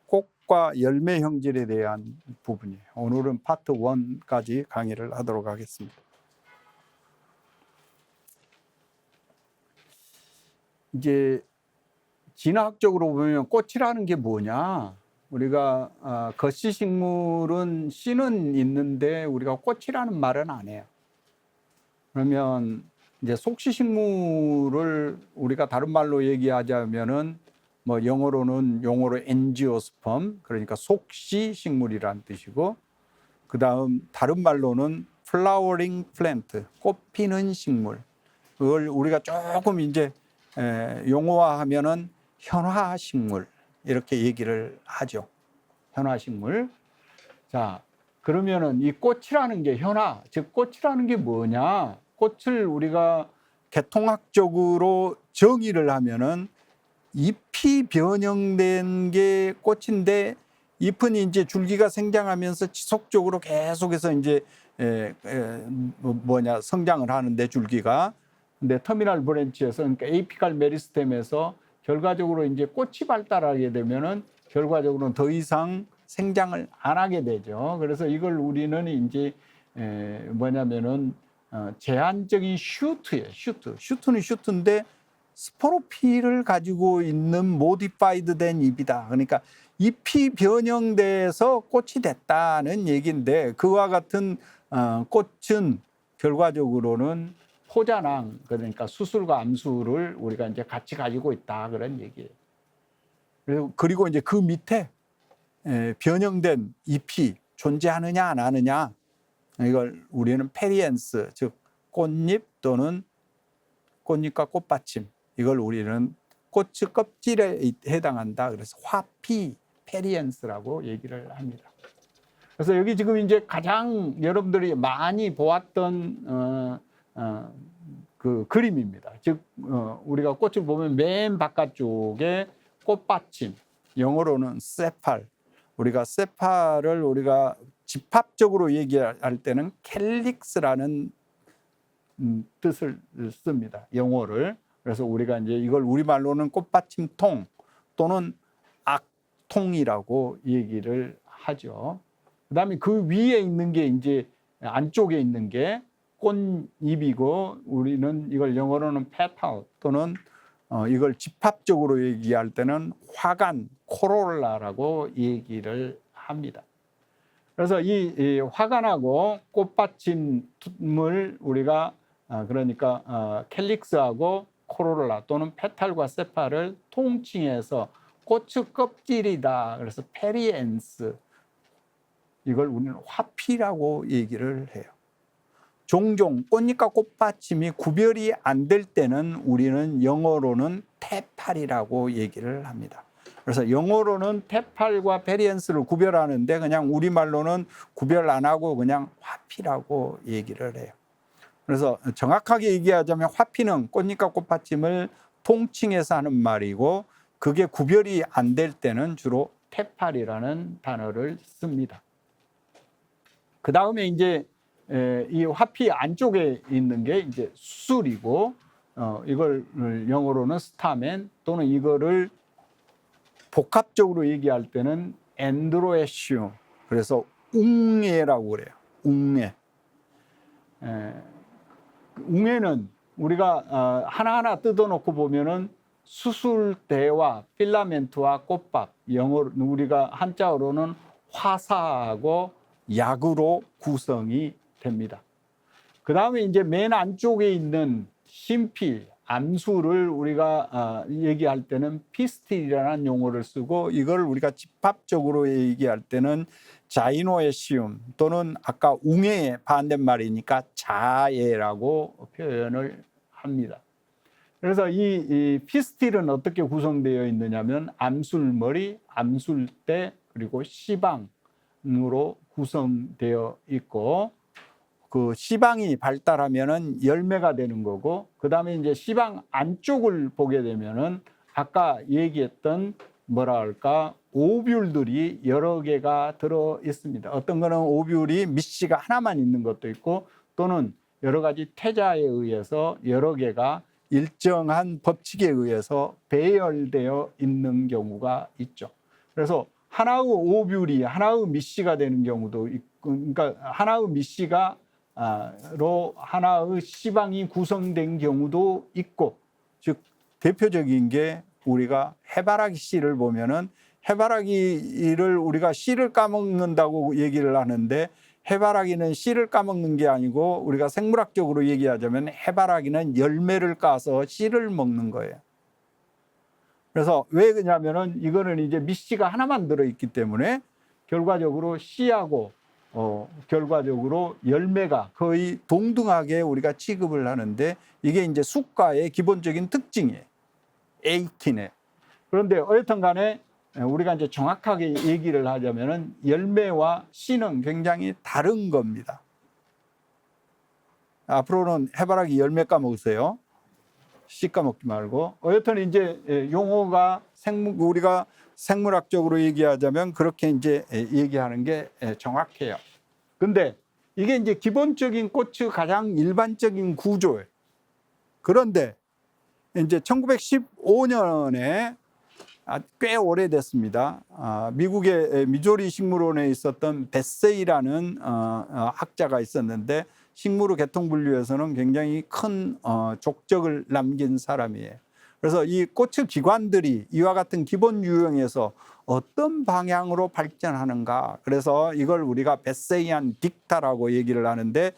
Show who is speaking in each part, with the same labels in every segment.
Speaker 1: 꽃과 열매 형질에 대한 부분이에요. 오늘은 파트 1까지 강의를 하도록 하겠습니다. 이제 진화학적으로 보면 꽃이라는 게 뭐냐? 우리가 거시식물은 씨는 있는데 우리가 꽃이라는 말은 안 해요. 그러면 이제 속시식물을 우리가 다른 말로 얘기하자면은 뭐 용어로 엔지오스펌, 그러니까 속시식물이란 뜻이고, 그다음 다른 말로는 플라워링 플랜트, 꽃 피는 식물. 그걸 우리가 조금 이제 용어화하면은 현화식물 이렇게 얘기를 하죠. 현화식물. 자, 그러면은 이 꽃이라는 게 현화, 즉 꽃이라는 게 뭐냐? 꽃을 우리가 개통학적으로 정의를 하면은 잎이 변형된 게 꽃인데, 잎은 이제 줄기가 생장하면서 지속적으로 계속해서 이제 성장을 하는데 줄기가. 근데 터미널 브랜치에서, 그러니까 에이피칼 메리스템에서 결과적으로 이제 꽃이 발달하게 되면은 결과적으로는 더 이상 생장을 안 하게 되죠. 그래서 이걸 우리는 이제 제한적인 슈트예요. 슈트는 슈트인데 스포로필을 가지고 있는 모디파이드 된 잎이다. 그러니까 잎이 변형돼서 꽃이 됐다는 얘기인데, 그와 같은 꽃은 결과적으로는 포자낭, 그러니까 수술과 암수를 우리가 이제 같이 가지고 있다, 그런 얘기예요. 그리고 이제 그 밑에 변형된 잎이 존재하느냐 안 하느냐, 이걸 우리는 페리엔스, 즉 꽃잎 또는 꽃잎과 꽃받침, 이걸 우리는 꽃의 껍질에 해당한다. 그래서 화피, 페리엔스라고 얘기를 합니다. 그래서 여기 지금 이제 가장 여러분들이 많이 보았던 그 그림입니다. 즉 우리가 꽃을 보면 맨 바깥쪽에 꽃받침, 영어로는 세팔. 우리가 세팔을 우리가 집합적으로 얘기할 때는 캘릭스라는 뜻을 씁니다. 영어를. 그래서 우리가 이제 이걸 우리말로는 꽃받침통 또는 악통이라고 얘기를 하죠. 그다음에 그 위에 있는 게 이제 안쪽에 있는 게 꽃잎이고, 우리는 이걸 영어로는 페탈 또는 이걸 집합적으로 얘기할 때는 화관, 코롤라라고 얘기를 합니다. 그래서 이 화관하고 꽃받침을 우리가 그러니까 캘릭스하고 코롤라 또는 페탈과 세팔을 통칭해서 꽃의 껍질이다. 그래서 페리엔스, 이걸 우리는 화피라고 얘기를 해요. 종종 꽃잎과 꽃받침이 구별이 안 될 때는 우리는 영어로는 테팔이라고 얘기를 합니다. 그래서 영어로는 테팔과 페리엔스를 구별하는데 그냥 우리말로는 구별 안 하고 그냥 화피라고 얘기를 해요. 그래서 정확하게 얘기하자면 화피는 꽃잎과 꽃받침을 통칭해서 하는 말이고, 그게 구별이 안 될 때는 주로 테팔이라는 단어를 씁니다. 그 다음에 이제 이 화피 안쪽에 있는 게 이제 수술이고, 이걸 영어로는 스타멘 또는 이거를 복합적으로 얘기할 때는 엔드로에시움, 그래서 웅예라고 그래요. 웅예는 우리가 하나하나 뜯어놓고 보면은 수술대와 필라멘트와 꽃밥, 영어로 우리가 한자어로는 화사하고 약으로 구성이 됩니다. 그 다음에 이제 맨 안쪽에 있는 심필, 암수를 우리가 얘기할 때는 피스틸이라는 용어를 쓰고, 이걸 우리가 집합적으로 얘기할 때는 자이노에시움 또는 아까 웅예의 반대말이니까 자예라고 표현을 합니다. 그래서 이 피스틸은 어떻게 구성되어 있느냐면 암술머리, 암술대, 그리고 씨방으로 구성되어 있고, 그 씨방이 발달하면은 열매가 되는 거고, 그 다음에 이제 씨방 안쪽을 보게 되면은 아까 얘기했던 오뷸들이 여러 개가 들어 있습니다. 어떤 거는 오뷸이 밑씨가 하나만 있는 것도 있고, 또는 여러 가지 태자에 의해서 여러 개가 일정한 법칙에 의해서 배열되어 있는 경우가 있죠. 그래서 하나의 오뷸리 하나의 미씨가 되는 경우도 있고, 그러니까 하나의 미씨가 로 하나의 씨방이 구성된 경우도 있고, 즉 대표적인 게 우리가 해바라기 씨를 보면은 해바라기를 우리가 씨를 까먹는다고 얘기를 하는데, 해바라기는 씨를 까먹는 게 아니고 우리가 생물학적으로 얘기하자면 해바라기는 열매를 까서 씨를 먹는 거예요. 그래서 왜 그러냐면은 이거는 이제 밑씨가 하나만 들어있기 때문에 결과적으로 씨하고 결과적으로 열매가 거의 동등하게 우리가 취급을 하는데, 이게 이제 숫과의 기본적인 특징이에요. 18에. 그런데 어쨌든 간에 우리가 이제 정확하게 얘기를 하자면은 열매와 씨는 굉장히 다른 겁니다. 앞으로는 해바라기 열매 까먹으세요. 씨 까먹지 말고. 어쨌든 이제 용어가 우리가 생물학적으로 얘기하자면 그렇게 이제 얘기하는 게 정확해요. 근데 이게 이제 기본적인 꽃의 가장 일반적인 구조예요. 그런데 이제 1915년에 꽤 오래됐습니다. 미국의 미조리 식물원에 있었던 베세이라는 학자가 있었는데, 식물의 계통 분류에서는 굉장히 큰 족적을 남긴 사람이에요. 그래서 이 꽃의 기관들이 이와 같은 기본 유형에서 어떤 방향으로 발전하는가, 그래서 이걸 우리가 베세이안 딕타라고 얘기를 하는데,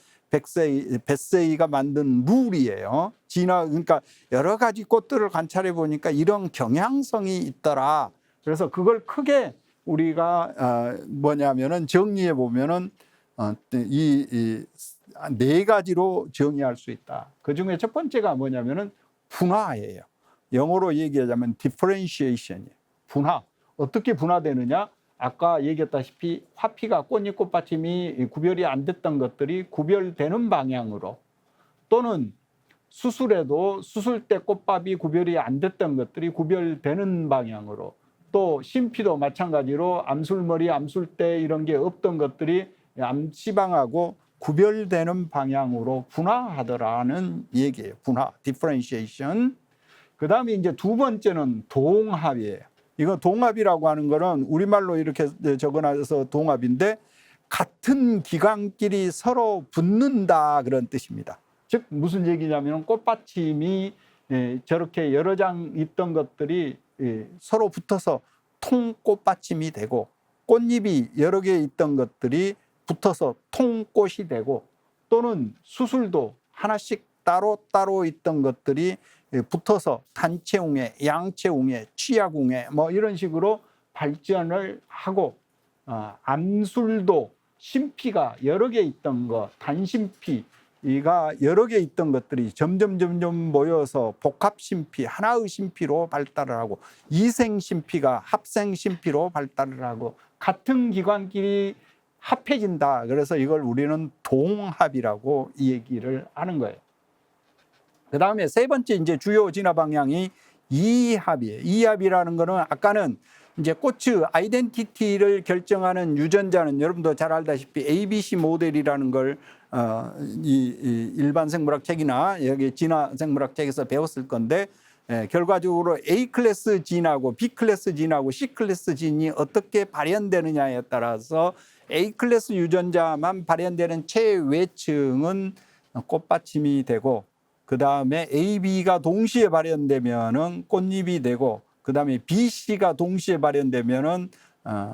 Speaker 1: 베세이가 만든 룰이에요. 그러니까 여러 가지 꽃들을 관찰해 보니까 이런 경향성이 있더라. 그래서 그걸 크게 우리가 뭐냐면은 정리해 보면은 이 네 가지로 정의할 수 있다. 그 중에 첫 번째가 뭐냐면은 분화예요. 영어로 얘기하자면 differentiation이에요. 분화. 어떻게 분화되느냐? 아까 얘기했다시피 화피가 꽃잎 꽃받침이 구별이 안 됐던 것들이 구별되는 방향으로, 또는 수술에도 수술 때 꽃밥이 구별이 안 됐던 것들이 구별되는 방향으로, 또 심피도 마찬가지로 암술머리 암술대 이런 게 없던 것들이 암시방하고 구별되는 방향으로 분화하더라는 얘기예요. 분화, differentiation. 그 다음에 이제 두 번째는 동합이에요. 이거 동합이라고 하는 거는 우리말로 이렇게 적어놔서 동합인데, 같은 기관끼리 서로 붙는다 그런 뜻입니다. 즉 무슨 얘기냐면 꽃받침이 저렇게 여러 장 있던 것들이 서로 붙어서 통꽃받침이 되고, 꽃잎이 여러 개 있던 것들이 붙어서 통꽃이 되고, 또는 수술도 하나씩 따로 있던 것들이 붙어서 단체웅에, 양체웅에, 취약웅에 뭐 이런 식으로 발전을 하고, 암술도 심피가 여러 개 있던 거, 단심피가 여러 개 있던 것들이 점점 모여서 복합심피, 하나의 심피로 발달을 하고, 이생심피가 합생심피로 발달을 하고, 같은 기관끼리 합해진다. 그래서 이걸 우리는 동합이라고 이 얘기를 하는 거예요. 그 다음에 세 번째 이제 주요 진화 방향이 이합이에요. 이합이라는 거는 아까는 이제 꽃의 아이덴티티를 결정하는 유전자는 여러분도 잘 알다시피 ABC 모델이라는 걸 이 일반 생물학 책이나 여기 진화 생물학 책에서 배웠을 건데, 결과적으로 A 클래스 진하고 B 클래스 진하고 C 클래스 진이 어떻게 발현되느냐에 따라서 A 클래스 유전자만 발현되는 최외층은 꽃받침이 되고, 그 다음에 A, B가 동시에 발현되면은 꽃잎이 되고, 그 다음에 B, C가 동시에 발현되면은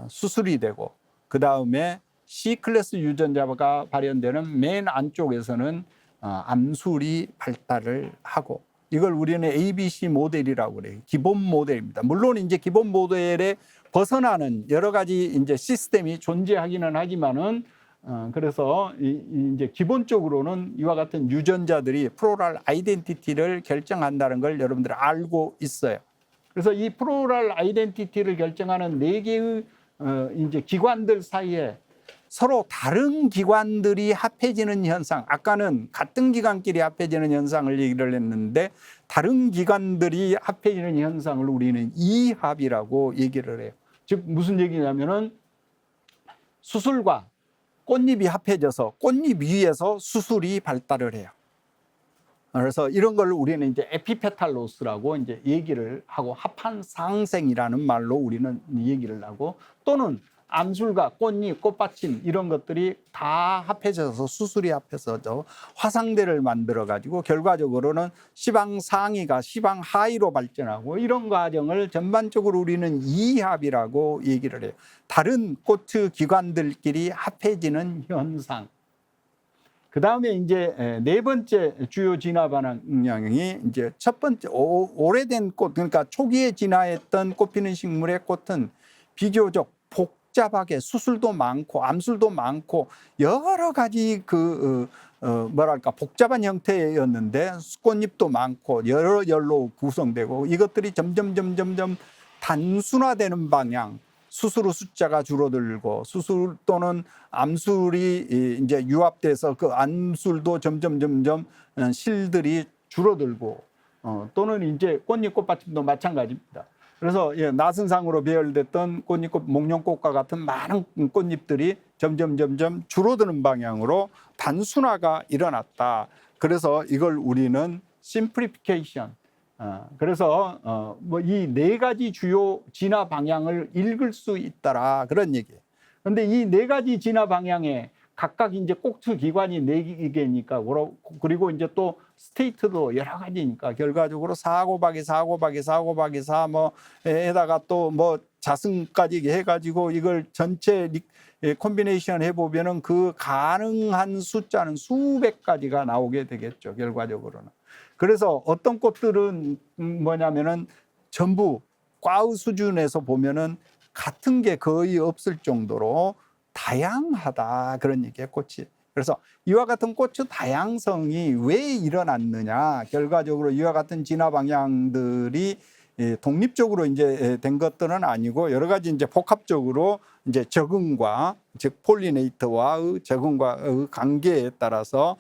Speaker 1: 수술이 되고, 그 다음에 C 클래스 유전자가 발현되는 맨 안쪽에서는 암술이 발달을 하고, 이걸 우리는 ABC 모델이라고 그래요. 기본 모델입니다. 물론 이제 기본 모델에 벗어나는 여러 가지 이제 시스템이 존재하기는 하지만은 그래서 이제 기본적으로는 이와 같은 유전자들이 플로럴 아이덴티티를 결정한다는 걸 여러분들 알고 있어요. 그래서 이 플로럴 아이덴티티를 결정하는 네 개의 이제 기관들 사이에 서로 다른 기관들이 합해지는 현상, 아까는 같은 기관끼리 합해지는 현상을 얘기를 했는데, 다른 기관들이 합해지는 현상을 우리는 이합이라고 얘기를 해요. 즉 무슨 얘기냐면은 수술과 꽃잎이 합해져서 꽃잎 위에서 수술이 발달을 해요. 그래서 이런 걸 우리는 이제 에피페탈로스라고 이제 얘기를 하고, 합한상생이라는 말로 우리는 얘기를 하고, 또는 암술과 꽃잎, 꽃받침 이런 것들이 다 합해져서 수술이 합해서 화상대를 만들어 가지고 결과적으로는 시방상이가 시방하이로 발전하고, 이런 과정을 전반적으로 우리는 이합이라고 얘기를 해요. 다른 꽃 기관들끼리 합해지는 현상. 그 다음에 이제 네 번째 주요 진화 방향이 이제 첫 번째 오래된 꽃, 그러니까 초기에 진화했던 꽃피는 식물의 꽃은 비교적 복잡하게 수술도 많고 암술도 많고 여러 가지 뭐랄까 복잡한 형태였는데 꽃잎도 많고 여러 열로 구성되고, 이것들이 점점 단순화되는 방향, 수술의 숫자가 줄어들고 수술 또는 암술이 이제 유합돼서 그 암술도 점점 실들이 줄어들고, 또는 이제 꽃잎 꽃받침도 마찬가지입니다. 그래서 나선상으로 배열됐던 꽃잎 목련꽃과 같은 많은 꽃잎들이 점점 줄어드는 방향으로 단순화가 일어났다. 그래서 이걸 우리는 심플리피케이션, 그래서 뭐 이 네 가지 주요 진화 방향을 읽을 수 있더라, 그런 얘기예요. 그런데 이 네 가지 진화 방향에 각각 이제 꼭투 기관이 네 개니까, 그리고 이제 또 스테이트도 여러 가지니까 결과적으로 4 곱하기 4 곱하기 4 곱하기 4 뭐에다가 또 뭐 자승까지 해가지고 이걸 전체 콤비네이션 해보면은 그 가능한 숫자는 수백 가지가 나오게 되겠죠, 결과적으로는. 그래서 어떤 꽃들은 뭐냐면은 전부 과의 수준에서 보면은 같은 게 거의 없을 정도로 다양하다, 그런 얘기예요, 꽃이. 그래서 이와 같은 꽃의 다양성이 왜 일어났느냐, 결과적으로 이와 같은 진화 방향들이 독립적으로 이제 된 것들은 아니고 여러 가지 이제 복합적으로 이제 적응과, 즉 폴리네이터와의 적응과의 관계에 따라서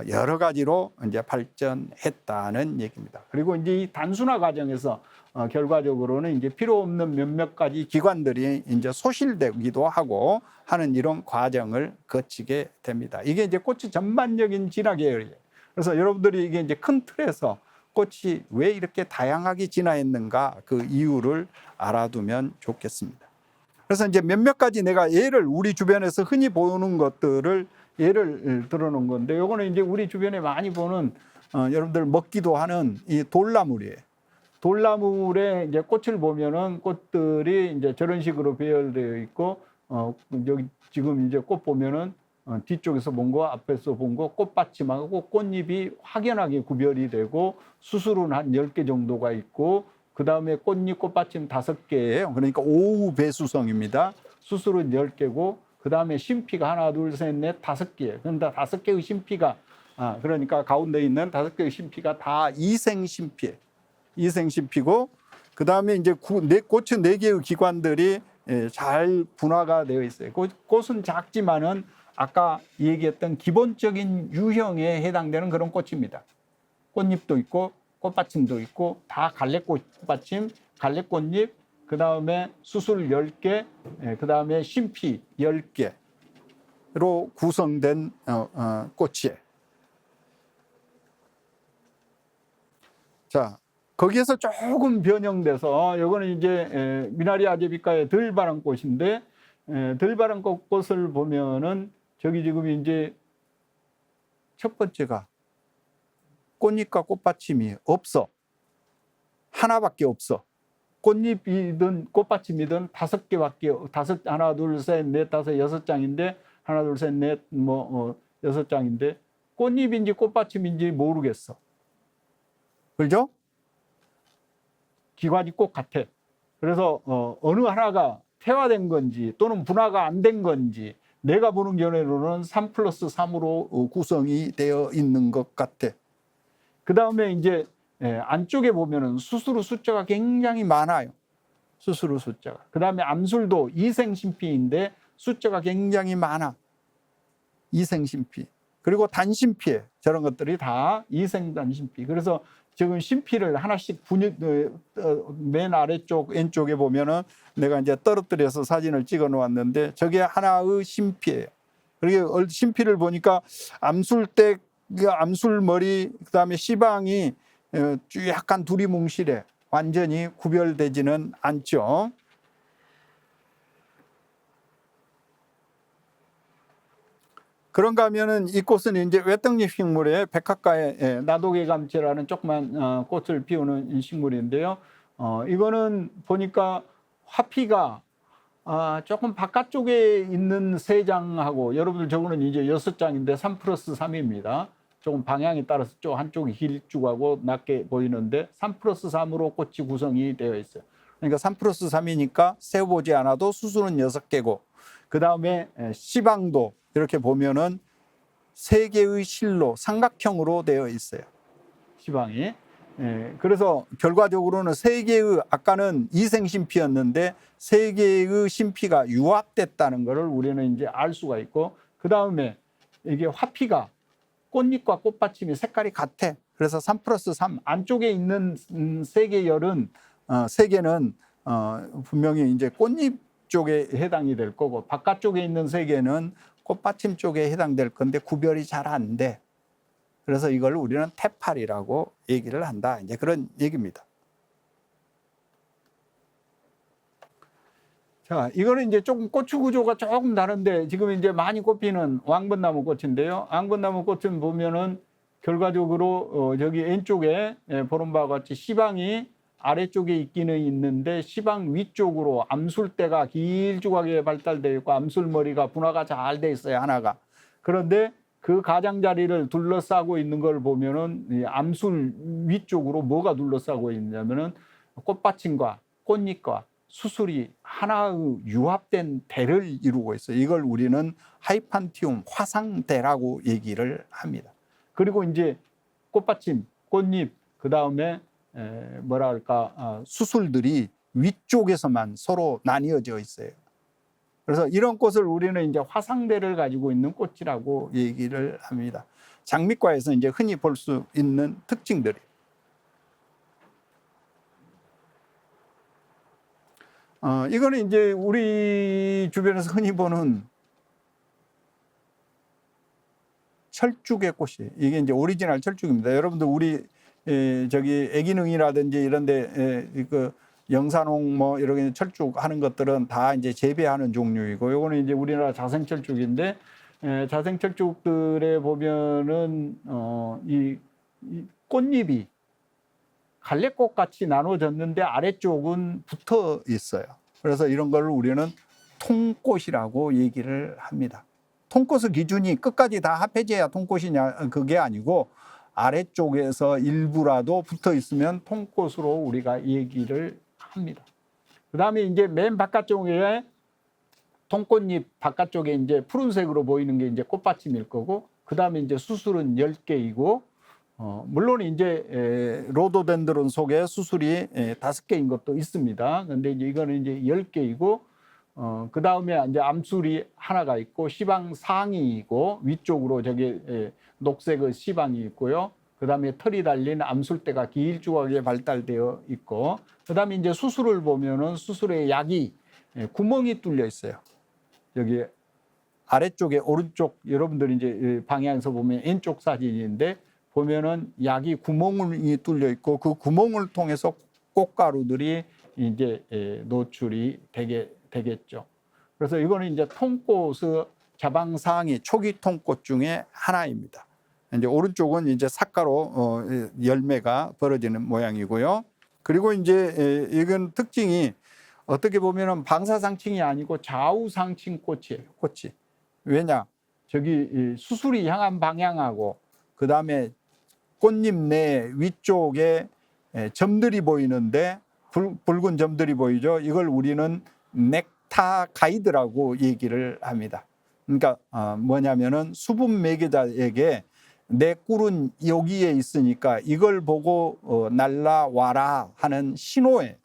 Speaker 1: 여러 가지로 이제 발전했다는 얘기입니다. 그리고 이제 이 단순화 과정에서 결과적으로는 이제 필요 없는 몇몇 가지 기관들이 이제 소실되기도 하고 하는 이런 과정을 거치게 됩니다. 이게 이제 꽃의 전반적인 진화 계열이에요. 그래서 여러분들이 이게 이제 큰 틀에서 꽃이 왜 이렇게 다양하게 진화했는가, 그 이유를 알아두면 좋겠습니다. 그래서 이제 몇몇 가지 내가 예를, 우리 주변에서 흔히 보는 것들을 예를 들어놓은 건데, 요거는 이제 우리 주변에 많이 보는 여러분들 먹기도 하는 이 돌나물이에요. 돌나물에 이제 꽃을 보면은 꽃들이 이제 저런 식으로 배열되어 있고, 여기 지금 이제 꽃 보면은 뒤쪽에서 본 거, 앞에서 본 거, 꽃받침하고 꽃잎이 확연하게 구별이 되고, 수술은 한 10개 정도가 있고, 그 다음에 꽃잎, 꽃받침 5개예요. 그러니까 오후 배수성입니다. 수술은 10개고, 그 다음에 심피가 하나, 둘, 셋, 넷, 5개예요. 그런데 5개의 심피가, 그러니까 가운데 있는 5개의 심피가 다 이생심피예요. 이생심피고, 그 다음에 이제 꽃의 4개의 기관들이 잘 분화가 되어 있어요. 꽃은 작지만은 아까 얘기했던 기본적인 유형에 해당되는 그런 꽃입니다. 꽃잎도 있고 꽃받침도 있고, 다 갈래꽃받침, 갈래꽃잎, 그 다음에 수술 10개, 그 다음에 심피 10개로 구성된 꽃이에요. 자, 거기에서 조금 변형돼서, 요거는 이제 미나리 아제비카의 들바람 꽃인데, 들바람 꽃을 보면은 저기 지금 이제 첫 번째가 꽃잎과 꽃받침이 없어. 하나밖에 없어. 꽃잎이든 꽃받침이든 5개밖에, 하나, 둘, 셋, 넷, 5, 6장인데, 하나, 둘, 셋, 넷, 6장인데, 꽃잎인지 꽃받침인지 모르겠어. 그죠? 기관이 꼭 같아. 그래서 어느 하나가 태화된 건지 또는 분화가 안 된 건지, 내가 보는 견해로는 3+3으로 구성이 되어 있는 것 같아. 그 다음에 이제 안쪽에 보면은 수수루 숫자가 굉장히 많아요. 수수루 숫자가. 그 다음에 암술도 이생심피인데 숫자가 굉장히 많아. 이생심피. 그리고 단심피에 저런 것들이 다 이생단심피. 그래서 지금 심피를 하나씩 맨 아래쪽 왼쪽에 보면은 내가 이제 떨어뜨려서 사진을 찍어 놓았는데, 저게 하나의 심피예요. 그리고 심피를 보니까 암술 때 그 암술머리 그다음에 시방이 약간 두리뭉실해 완전히 구별되지는 않죠. 그런가 하면은 이 꽃은 이제 외떡잎 식물의 백합과의 나도개감치라는 조그만 꽃을 피우는 식물인데요. 이거는 보니까 화피가 조금 바깥쪽에 있는 3장하고 여러분들 저거는 이제 6장인데 3+3입니다. 조금 방향에 따라서 좀 한쪽이 길쭉하고 낮게 보이는데 3+3으로 꽃이 구성이 되어 있어요. 그러니까 3+3이니까 세어보지 않아도 수수는 6개고 그 다음에 시방도 이렇게 보면은 3개의 실로 삼각형으로 되어 있어요. 시방이. 그래서 결과적으로는 3개의 아까는 이생심피였는데 3개의 심피가 융합됐다는 것을 우리는 이제 알 수가 있고 그 다음에 이게 화피가 꽃잎과 꽃받침이 색깔이 같아. 그래서 3+3 안쪽에 있는 3개 열은 3개는 분명히 이제 꽃잎 쪽에 해당이 될 거고 바깥쪽에 있는 3개는 꽃받침 쪽에 해당될 건데 구별이 잘 안 돼. 그래서 이걸 우리는 태팔이라고 얘기를 한다. 이제 그런 얘기입니다. 자, 이거는 이제 조금 꽃추 구조가 조금 다른데 지금 이제 많이 꽃피는 왕벚나무 꽃인데요. 왕벚나무 꽃은 보면은 결과적으로 저기 왼쪽에 보는 바와 같이 시방이 아래쪽에 있기는 있는데 시방 위쪽으로 암술대가 길쭉하게 발달되어 있고 암술머리가 분화가 잘 돼 있어요. 하나가. 그런데 그 가장자리를 둘러싸고 있는 걸 보면은 이 암술 위쪽으로 뭐가 둘러싸고 있냐면은 꽃받침과 꽃잎과 수술이 하나의 융합된 대를 이루고 있어요. 이걸 우리는 하이판티움 화상대라고 얘기를 합니다. 그리고 이제 꽃받침, 꽃잎, 그 다음에 수술들이 위쪽에서만 서로 나뉘어져 있어요. 그래서 이런 꽃을 우리는 이제 화상대를 가지고 있는 꽃이라고 얘기를 합니다. 장미과에서 이제 흔히 볼 수 있는 특징들이. 이거는 이제 우리 주변에서 흔히 보는 철쭉의 꽃이 이게 이제 오리지널 철쭉입니다. 여러분들 우리 저기 애기능이라든지 이런데 그 영산홍 뭐 이런 철쭉 하는 것들은 다 이제 재배하는 종류이고 요거는 이제 우리나라 자생철쭉인데 자생철쭉들에 보면은 이 꽃잎이 갈래꽃 같이 나눠졌는데 아래쪽은 붙어 있어요. 그래서 이런 걸 우리는 통꽃이라고 얘기를 합니다. 통꽃의 기준이 끝까지 다 합해져야 통꽃이냐 그게 아니고 아래쪽에서 일부라도 붙어 있으면 통꽃으로 우리가 얘기를 합니다. 그 다음에 이제 맨 바깥쪽에 통꽃잎 바깥쪽에 이제 푸른색으로 보이는 게 이제 꽃받침일 거고 그 다음에 이제 수술은 10개이고 물론 이제 로도덴드론 속에 수술이 5개인 것도 있습니다. 근데 이제 이거는 이제 10개이고 그 다음에 이제 암술이 하나가 있고 시방 상이고 위쪽으로 저기 녹색의 시방이 있고요. 그 다음에 털이 달린 암술대가 길쭉하게 발달되어 있고 그 다음에 이제 수술을 보면은 수술의 약이 구멍이 뚫려 있어요. 여기 아래쪽에 오른쪽 여러분들이 이제 방향에서 보면 왼쪽 사진인데 보면은 약이 구멍이 뚫려 있고 그 구멍을 통해서 꽃가루들이 이제 노출이 되겠죠. 그래서 이거는 이제 통꽃의 자방상이 초기 통꽃 중에 하나입니다. 이제 오른쪽은 이제 삿가로 열매가 벌어지는 모양이고요. 그리고 이제 이건 특징이 어떻게 보면은 방사상층이 아니고 좌우상층 꽃이에요. 꽃이. 왜냐? 저기 수술이 향한 방향하고 그 다음에 꽃잎 내 위쪽에 점들이 보이는데 붉은 점들이 보이죠. 이걸 우리는 넥타 가이드라고 얘기를 합니다. 그러니까 뭐냐면은 수분 매개자에게 내 꿀은 여기에 있으니까 이걸 보고 날라와라 하는 신호에.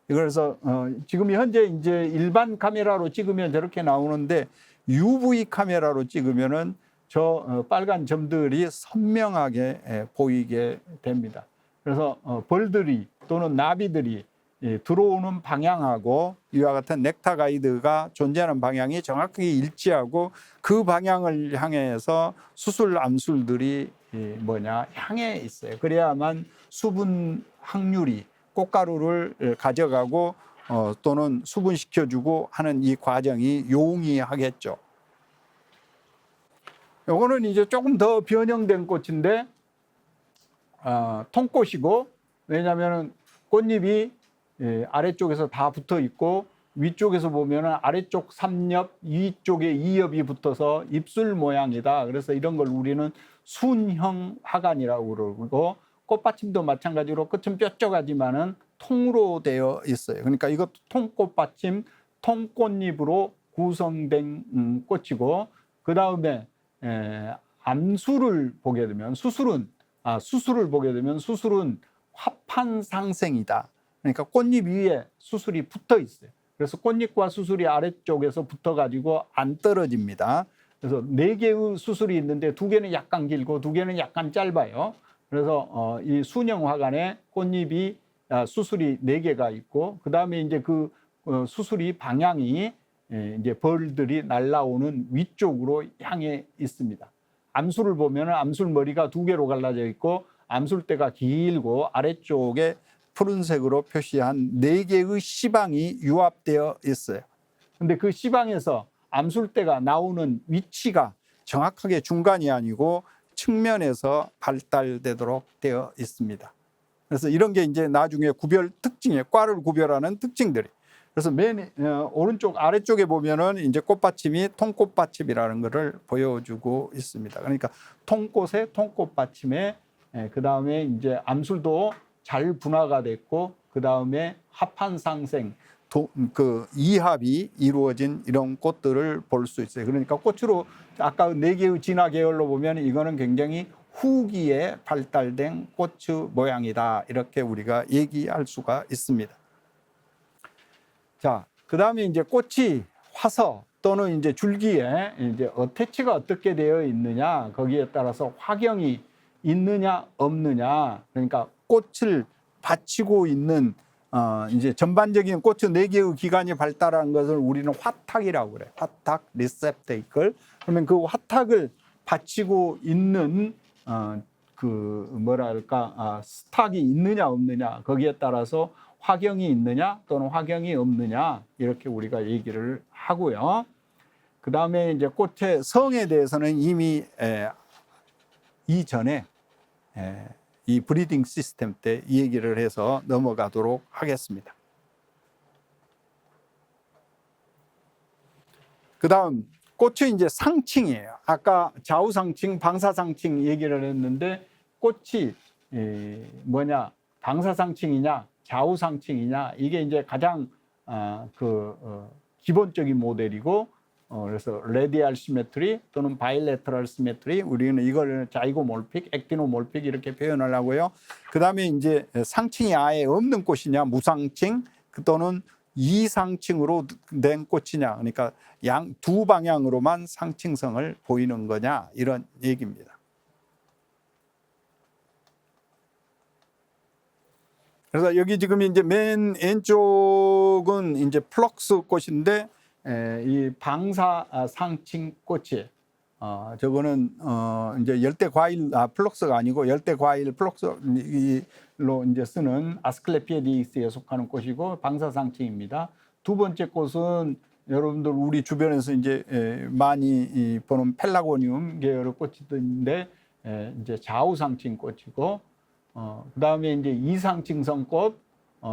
Speaker 1: 그래서 지금 현재 이제 일반 카메라로 찍으면 저렇게 나오는데 UV 카메라로 찍으면은 저 빨간 점들이 선명하게 보이게 됩니다. 그래서 벌들이 또는 나비들이 들어오는 방향하고 이와 같은 넥타 가이드가 존재하는 방향이 정확하게 일치하고 그 방향을 향해서 수술 암술들이 향해 있어요. 그래야만 수분 항유리, 꽃가루를 가져가고 또는 수분시켜주고 하는 이 과정이 용이하겠죠. 요거는 이제 조금 더 변형된 꽃인데 통꽃이고, 왜냐하면 꽃잎이 아래쪽에서 다 붙어 있고 위쪽에서 보면은 아래쪽 3엽, 위쪽에 2엽이 붙어서 입술 모양이다. 그래서 이런 걸 우리는 순형 화관이라고 그러고, 꽃받침도 마찬가지로 끝은 뾰족하지만은 통으로 되어 있어요. 그러니까 이것도 통꽃받침, 통꽃잎으로 구성된 꽃이고, 그 다음에 암수를 보게 되면 수술을 보게 되면 수술은 화판상생이다. 그러니까 꽃잎 위에 수술이 붙어 있어요. 그래서 꽃잎과 수술이 아래쪽에서 붙어가지고 안 떨어집니다. 그래서 4개의 수술이 있는데 2개는 약간 길고 2개는 약간 짧아요. 그래서 이 순형 화관에 꽃잎이 수술이 4개가 있고, 그 다음에 이제 그 수술이 방향이 이제 벌들이 날라오는 위쪽으로 향해 있습니다. 암술을 보면 암술 머리가 2개로 갈라져 있고 암술대가 길고 아래쪽에 푸른색으로 표시한 4개의 시방이 유압되어 있어요. 근데 그 시방에서 암술대가 나오는 위치가 정확하게 중간이 아니고 측면에서 발달되도록 되어 있습니다. 그래서 이런 게 이제 나중에 구별 특징이에요. 과를 구별하는 특징들이. 그래서 맨 오른쪽 아래쪽에 보면은 이제 꽃받침이 통꽃받침이라는 것을 보여주고 있습니다. 그러니까 통꽃에 통꽃받침에 그 다음에 이제 암술도 잘 분화가 됐고, 그 다음에 합판상생, 그 이합이 이루어진 이런 꽃들을 볼 수 있어요. 그러니까 꽃으로 아까 4개의 진화 계열로 보면 이거는 굉장히 후기에 발달된 꽃의 모양이다. 이렇게 우리가 얘기할 수가 있습니다. 자, 그 다음에 이제 꽃이 화서 또는 이제 줄기에 이제 어태치가 어떻게 되어 있느냐, 거기에 따라서 화경이 있느냐 없느냐, 그러니까 꽃을 받치고 있는 이제 전반적인 꽃의 4개의 기관이 발달한 것을 우리는 화탁이라고 그래요. 화탁, 리셉테이클. 그러면 그 화탁을 받치고 있는 스탁이 있느냐 없느냐, 거기에 따라서 화경이 있느냐 또는 화경이 없느냐, 이렇게 우리가 얘기를 하고요. 그 다음에 이제 꽃의 성에 대해서는 이미 이전에 이 브리딩 시스템 때 얘기를 해서 넘어가도록 하겠습니다. 그 다음 꽃의 이제 상층이에요. 아까 좌우상층, 방사상층 얘기를 했는데, 꽃이 방사상층이냐 좌우상층이냐, 이게 이제 가장 기본적인 모델이고, 그래서 레디알 시메트리 또는 바일레터럴 시메트리, 우리는 이걸 자이고몰픽, 액티노몰픽 이렇게 표현을 하고요. 그 다음에 이제 상층이 아예 없는 꽃이냐, 무상층 또는 이상층으로 된 꽃이냐, 그러니까 두 방향으로만 상층성을 보이는 거냐, 이런 얘기입니다. 그래서 여기 지금 이제 맨 왼쪽은 이제 플럭스 꽃인데, 이 방사상층 꽃이 저거는 이제 열대 과일 플럭스가 아니고 열대 과일 플럭스로 이제 쓰는 아스클레피에디스에 속하는 꽃이고 방사상층입니다. 두 번째 꽃은 여러분들 우리 주변에서 이제 많이 보는 펠라고니움 계열의 꽃인데 이제 좌우상층 꽃이고, 그 다음에 이제 이상층성 꽃,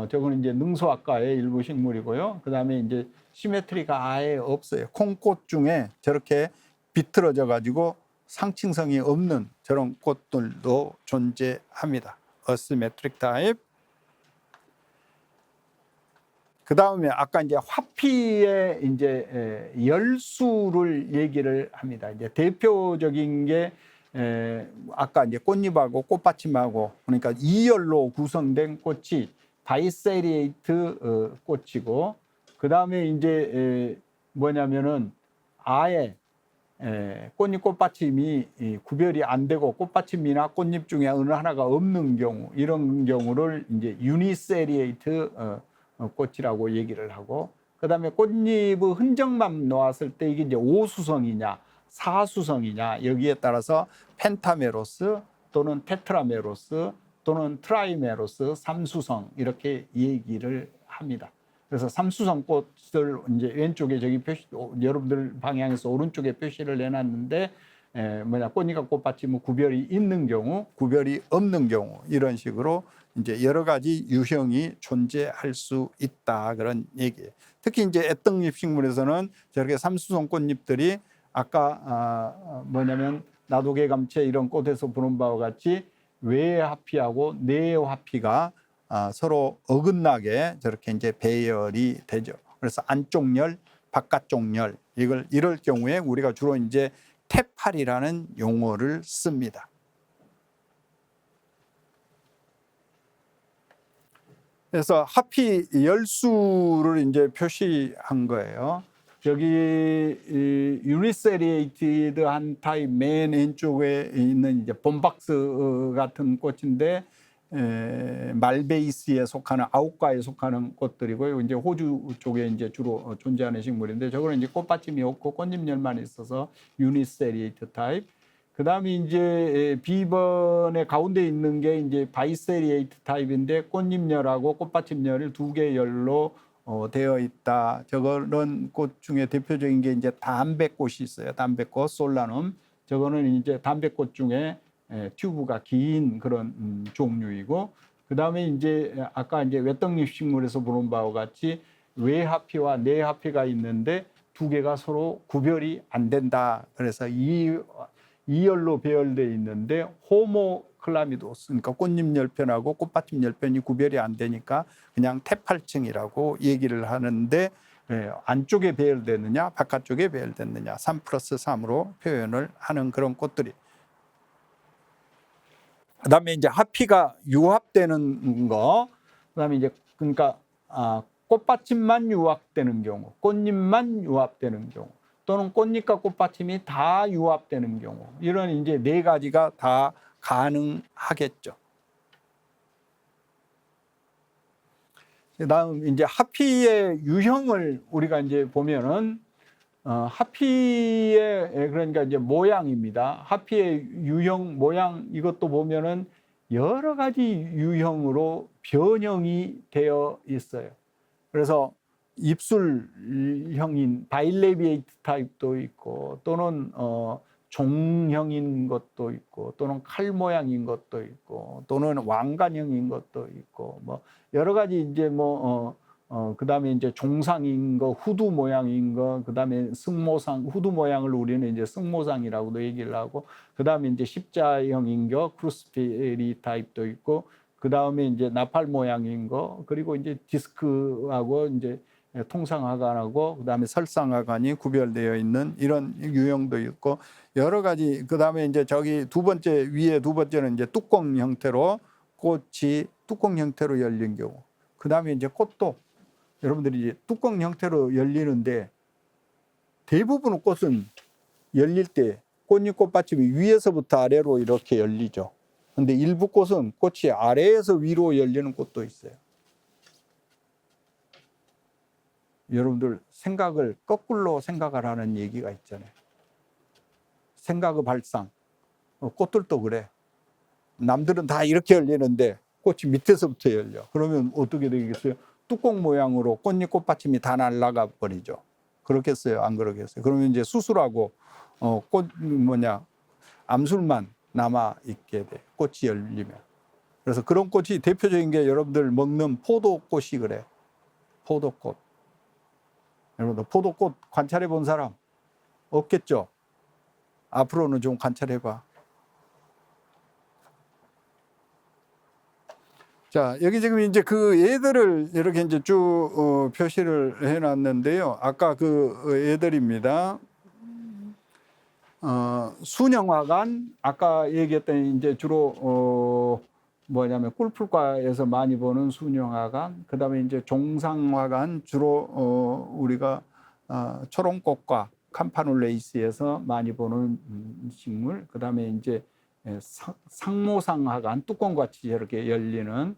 Speaker 1: 저거는 이제 능소학과의 일부 식물이고요. 그 다음에 이제 시메트리가 아예 없어요. 콩꽃 중에 저렇게 비틀어져 가지고 상층성이 없는 저런 꽃들도 존재합니다. 어시메트릭 타입. 그 다음에 아까 이제 화피의 이제 열수를 얘기를 합니다. 이제 대표적인 게 아까 이제 꽃잎하고 꽃받침하고, 그러니까 2열로 구성된 꽃이 바이세리에이트 꽃이고, 그 다음에 이제 뭐냐면은 아예 꽃잎 꽃받침이 구별이 안 되고 꽃받침이나 꽃잎 중에 어느 하나가 없는 경우, 이런 경우를 이제 유니세리에이트 꽃이라고 얘기를 하고, 그 다음에 꽃잎의 흔적만 놓았을 때 이게 이제 오수성이냐 사수성이냐 여기에 따라서 펜타메로스 또는 테트라메로스 또는 트라이메로스 삼수성 이렇게 얘기를 합니다. 그래서 삼수성 꽃을 이제 왼쪽에 저기 표시 여러분들 방향에서 오른쪽에 표시를 해놨는데 꽃잎과 꽃받침은 구별이 있는 경우, 구별이 없는 경우 이런 식으로 이제 여러 가지 유형이 존재할 수 있다 그런 얘기예요. 특히 이제 애떡잎 식물에서는 저렇게 삼수성 꽃잎들이 아까 나도개감채 이런 꽃에서 보는 바와 같이 외화피하고 내화피가 서로 어긋나게 저렇게 이제 배열이 되죠. 그래서 안쪽 열, 바깥쪽 열 이럴 경우에 우리가 주로 이제 태팔이라는 용어를 씁니다. 그래서 하피 열수를 이제 표시한 거예요. 여기 유니세리에이티드한 타입 맨 왼쪽에 있는 이제 봄박스 같은 꽃인데 말베이스에 속하는 아웃가에 속하는 꽃들이고요. 이제 호주 쪽에 이제 주로 존재하는 식물인데 저거는 이제 꽃받침이 없고 꽃잎열만 있어서 유니세리에이트 타입. 그다음에 이제 B번의 가운데 있는 게 이제 바이세리에이트 타입인데 꽃잎열하고 꽃받침열을 두 개 열로 되어 있다. 저거는 꽃 중에 대표적인 게 이제 담배꽃이 있어요. 담배꽃, 솔라눔. 저거는 이제 담배꽃 중에 튜브가 긴 그런 종류이고, 그 다음에 이제 아까 이제 외떡잎 식물에서 보는 바와 같이 외하피와 내하피가 있는데 두 개가 서로 구별이 안 된다. 그래서 이열로 배열되어 있는데 호모클라미도스, 그러니까 꽃잎 열편하고 꽃받침 열편이 구별이 안 되니까 그냥 태팔층이라고 얘기를 하는데 안쪽에 배열됐느냐 바깥쪽에 배열됐느냐 3+3으로 표현을 하는 그런 꽃들이. 그다음에 이제 하피가 유합되는 거, 그다음에 이제 그러니까 꽃받침만 유합되는 경우, 꽃잎만 유합되는 경우, 또는 꽃잎과 꽃받침이 다 유합되는 경우, 이런 이제 네 가지가 다 가능하겠죠. 그다음 이제 하피의 유형을 우리가 이제 보면은 하피의 그러니까 이제 모양입니다. 하피의 유형 모양 이것도 보면은 여러 가지 유형으로 변형이 되어 있어요. 그래서 입술형인 바일레비에이트 타입도 있고 또는 종형인 것도 있고 또는 칼 모양인 것도 있고 또는 왕관형인 것도 있고 뭐 여러 가지 이제 그다음에 이제 종상인 거, 후두 모양인 거, 그다음에 승모상, 후두 모양을 우리는 이제 승모상이라고도 얘기를 하고, 그다음에 이제 십자형인 거, 크루스페리 타입도 있고, 그다음에 이제 나팔 모양인 거, 그리고 이제 디스크하고 이제 통상하관하고 그다음에 설상하관이 구별되어 있는 이런 유형도 있고 여러 가지. 그다음에 이제 저기 위에 두 번째는 이제 뚜껑 형태로 꽃이 뚜껑 형태로 열린 경우. 그다음에 이제 꽃도 여러분들이 이제 뚜껑 형태로 열리는데 대부분의 꽃은 열릴 때 꽃잎 꽃받침이 위에서부터 아래로 이렇게 열리죠. 근데 일부 꽃은 꽃이 아래에서 위로 열리는 꽃도 있어요. 여러분들 생각을 거꾸로 생각을 하는 얘기가 있잖아요. 생각의 발상. 꽃들도 그래. 남들은 다 이렇게 열리는데 꽃이 밑에서부터 열려. 그러면 어떻게 되겠어요? 뚜껑 모양으로 꽃잎 꽃받침이 다 날아가 버리죠. 그렇겠어요? 안 그러겠어요? 그러면 이제 수술하고 암술만 남아 있게 돼. 꽃이 열리면. 그래서 그런 꽃이 대표적인 게 여러분들 먹는 포도꽃이 그래. 포도꽃. 여러분들 포도꽃 관찰해 본 사람 없겠죠? 앞으로는 좀 관찰해 봐. 자, 여기 지금 이제 그 애들을 이렇게 이제 쭉 표시를 해 놨는데요. 아까 그 애들입니다. 순형화관, 아까 얘기했던 이제 주로 꿀풀과에서 많이 보는 순형화관, 그 다음에 이제 종상화관, 주로 우리가 초롱꽃과 캄파놀레이스에서 많이 보는 식물, 그 다음에 이제 상모상화관, 뚜껑같이 이렇게 열리는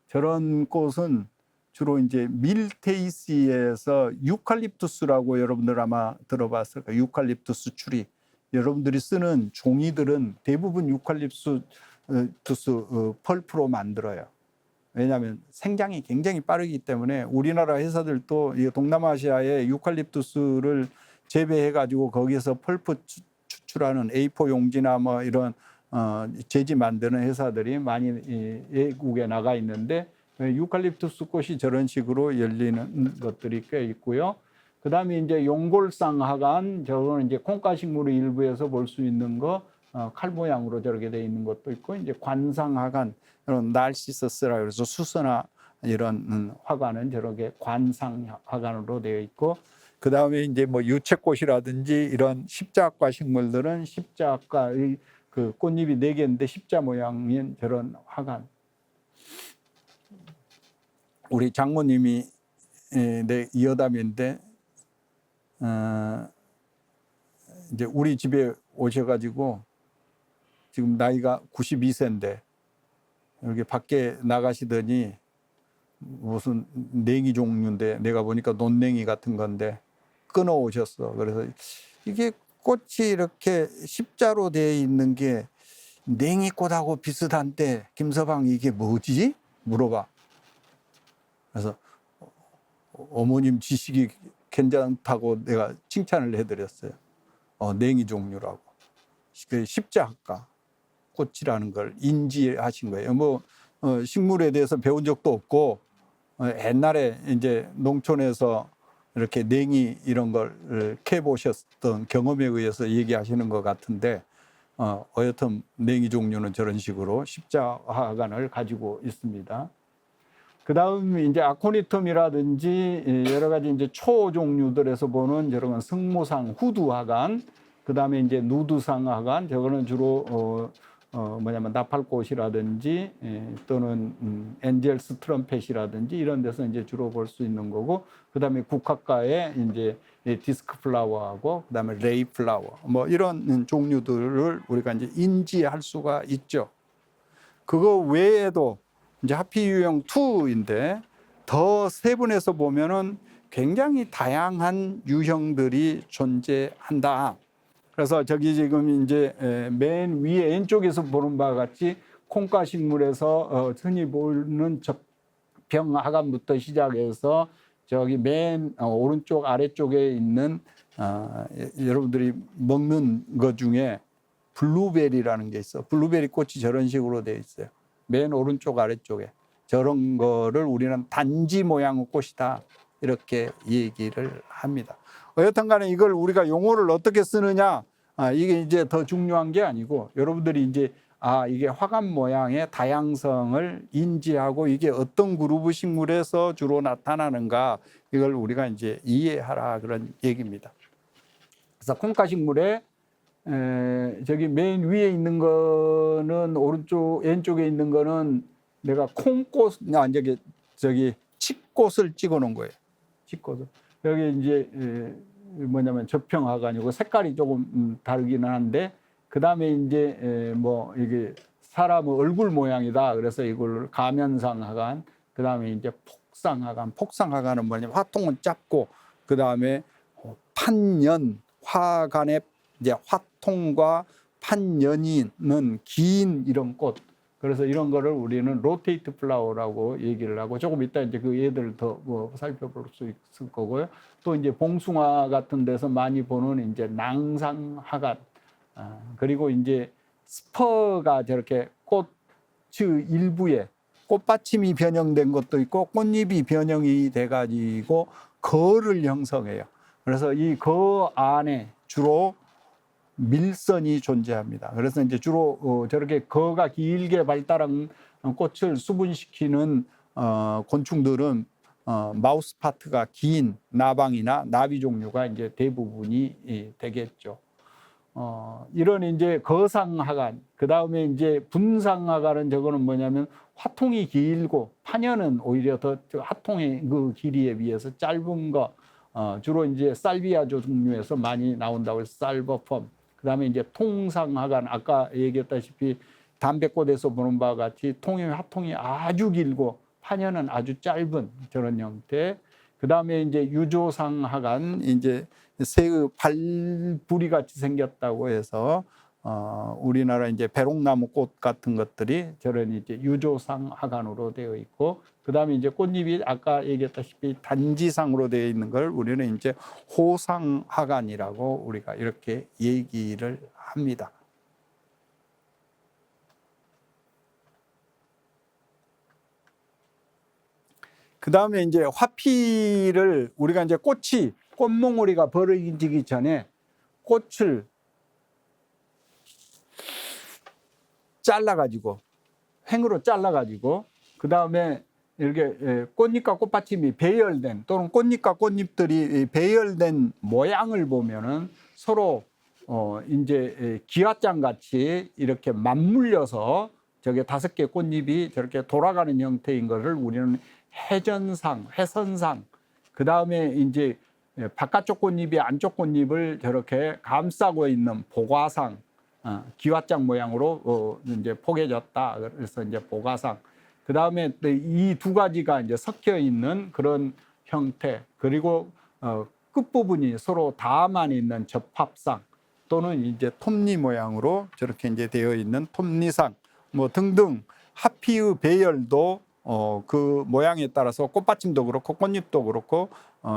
Speaker 1: 저런 꽃은 주로 이제 밀테이시에서 유칼립투스라고 여러분들 아마 들어봤을 거예요. 유칼립투스 추리. 여러분들이 쓰는 종이들은 대부분 유칼립투스 펄프로 만들어요. 왜냐하면 생장이 굉장히 빠르기 때문에 우리나라 회사들도 이 동남아시아에 유칼립투스를 재배해 가지고 거기에서 펄프 추출하는 A4 용지나 뭐 이런 재지 만드는 회사들이 많이 외국에 나가 있는데 유칼립투스 꽃이 저런 식으로 열리는 것들이 꽤 있고요. 그다음에 이제 용골상하간, 저거는 이제 콩가식물의 일부에서 볼 수 있는 거, 칼 모양으로 저렇게 돼 있는 것도 있고, 이제 관상하간, 이런 날시서스라 그래서 수선화 이런 화관은 저렇게 관상화관으로 되어 있고, 그 다음에 이제 뭐 유채꽃이라든지 이런 십자학과 식물들은 십자학과의 그 꽃잎이 4개인데 십자 모양인 저런 화관. 우리 장모님이 내 이어담인데 이제 우리 집에 오셔가지고 지금 나이가 92세인데 여기 밖에 나가시더니 무슨 냉이 종류인데 내가 보니까 논냉이 같은 건데 끊어 오셨어. 그래서 이게 꽃이 이렇게 십자로 되어 있는 게 냉이꽃하고 비슷한데 김서방 이게 뭐지? 물어봐. 그래서 어머님 지식이 괜찮다고 내가 칭찬을 해드렸어요. 냉이 종류라고. 십자학과 꽃이라는 걸 인지하신 거예요. 뭐 식물에 대해서 배운 적도 없고 옛날에 이제 농촌에서 이렇게 냉이 이런 걸 캐보셨던 경험에 의해서 얘기하시는 것 같은데 여튼 냉이 종류는 저런 식으로 십자화관을 가지고 있습니다. 그 다음 이제 아코니텀이라든지 여러 가지 이제 초 종류들에서 보는 저런 승모상 후두화관, 그 다음에 이제 누두상화관, 저거는 주로 뭐냐면 나팔꽃이라든지 또는 엔젤스 트럼펫이라든지 이런 데서 이제 주로 볼 수 있는 거고, 그 다음에 국화과에 이제 디스크 플라워하고 그 다음에 레이 플라워 뭐 이런 종류들을 우리가 이제 인지할 수가 있죠. 그거 외에도 이제 하피 유형 2인데 더 세분해서 보면은 굉장히 다양한 유형들이 존재한다. 그래서 저기 지금 이제 맨 위에 왼쪽에서 보는 바와 같이 콩가 식물에서 흔히 보는 병하관부터 시작해서 저기 맨 오른쪽 아래쪽에 있는 여러분들이 먹는 것 중에 블루베리라는 게 있어. 블루베리 꽃이 저런 식으로 되어 있어요. 맨 오른쪽 아래쪽에. 저런 거를 우리는 단지 모양의 꽃이다, 이렇게 얘기를 합니다. 여튼 간에 이걸 우리가 용어를 어떻게 쓰느냐, 이게 이제 더 중요한 게 아니고 여러분들이 이제 이게 화관 모양의 다양성을 인지하고 이게 어떤 그루브 식물에서 주로 나타나는가, 이걸 우리가 이제 이해하라, 그런 얘기입니다. 그래서 콩가 식물에 저기 맨 위에 있는 거는 오른쪽 왼쪽에 있는 거는 내가 콩꽃 저기 칡꽃을 찍어 놓은 거예요. 칡꽃을. 여기 이제 뭐냐면 접형화관이고 색깔이 조금 다르기는 한데, 그 다음에 이제 뭐 이게 사람 얼굴 모양이다, 그래서 이걸 가면상화관, 그 다음에 이제 폭상화관. 폭상화관은 뭐냐면 화통은 짧고 그 다음에 판연, 화관의 이제 화통과 판연이 있는 긴 이런 꽃. 그래서 이런 거를 우리는 로테이트 플라워라고 얘기를 하고, 조금 이따 이제 그 얘들 더 뭐 살펴볼 수 있을 거고요. 또 이제 봉숭아 같은 데서 많이 보는 이제 낭상화관, 그리고 이제 스퍼가 저렇게 꽃의 일부에 꽃받침이 변형된 것도 있고 꽃잎이 변형이 돼가지고 거를 형성해요. 그래서 이 거 안에 주로 밀선이 존재합니다. 그래서 이제 주로 저렇게 거가 길게 발달한 꽃을 수분시키는 곤충들은 마우스 파트가 긴 나방이나 나비 종류가 이제 대부분이 되겠죠. 이런 이제 거상하관, 그 다음에 이제 분상하관은 저거는 뭐냐면 화통이 길고 판연은 오히려 더 화통의 그 길이에 비해서 짧은 거, 주로 이제 살비아조 종류에서 많이 나온다고 해서 살버펌. 그 다음에 이제 통상하관, 아까 얘기했다시피 담배꽃에서 보는 바와 같이 화통이 아주 길고 하녀는 아주 짧은 저런 형태. 그 다음에 이제 유조상하간, 이제 새의 발부리 같이 생겼다고 해서 우리나라 이제 배롱나무 꽃 같은 것들이 저런 이제 유조상하간으로 되어 있고, 그 다음에 이제 꽃잎이 아까 얘기했다시피 단지상으로 되어 있는 걸 우리는 이제 호상하간이라고 우리가 이렇게 얘기를 합니다. 그 다음에 이제 화피를 우리가 이제 꽃몽오리가 벌어지기 전에 꽃을 잘라가지고, 횡으로 잘라가지고, 그 다음에 이렇게 꽃잎과 꽃받침이 배열된, 또는 꽃잎과 꽃잎들이 배열된 모양을 보면은 서로 이제 기와장 같이 이렇게 맞물려서 저게 5개 꽃잎이 저렇게 돌아가는 형태인 것을 우리는 회선상, 그 다음에 이제 바깥쪽 꽃잎이 안쪽 꽃잎을 저렇게 감싸고 있는 보과상, 기와장 모양으로 이제 포개졌다. 그래서 이제 보과상. 그 다음에 이 두 가지가 이제 섞여 있는 그런 형태, 그리고 끝부분이 서로 닿아만 있는 접합상, 또는 이제 톱니 모양으로 저렇게 이제 되어 있는 톱니상, 뭐 등등 화피의 배열도 그 모양에 따라서 꽃받침도 그렇고 꽃잎도 그렇고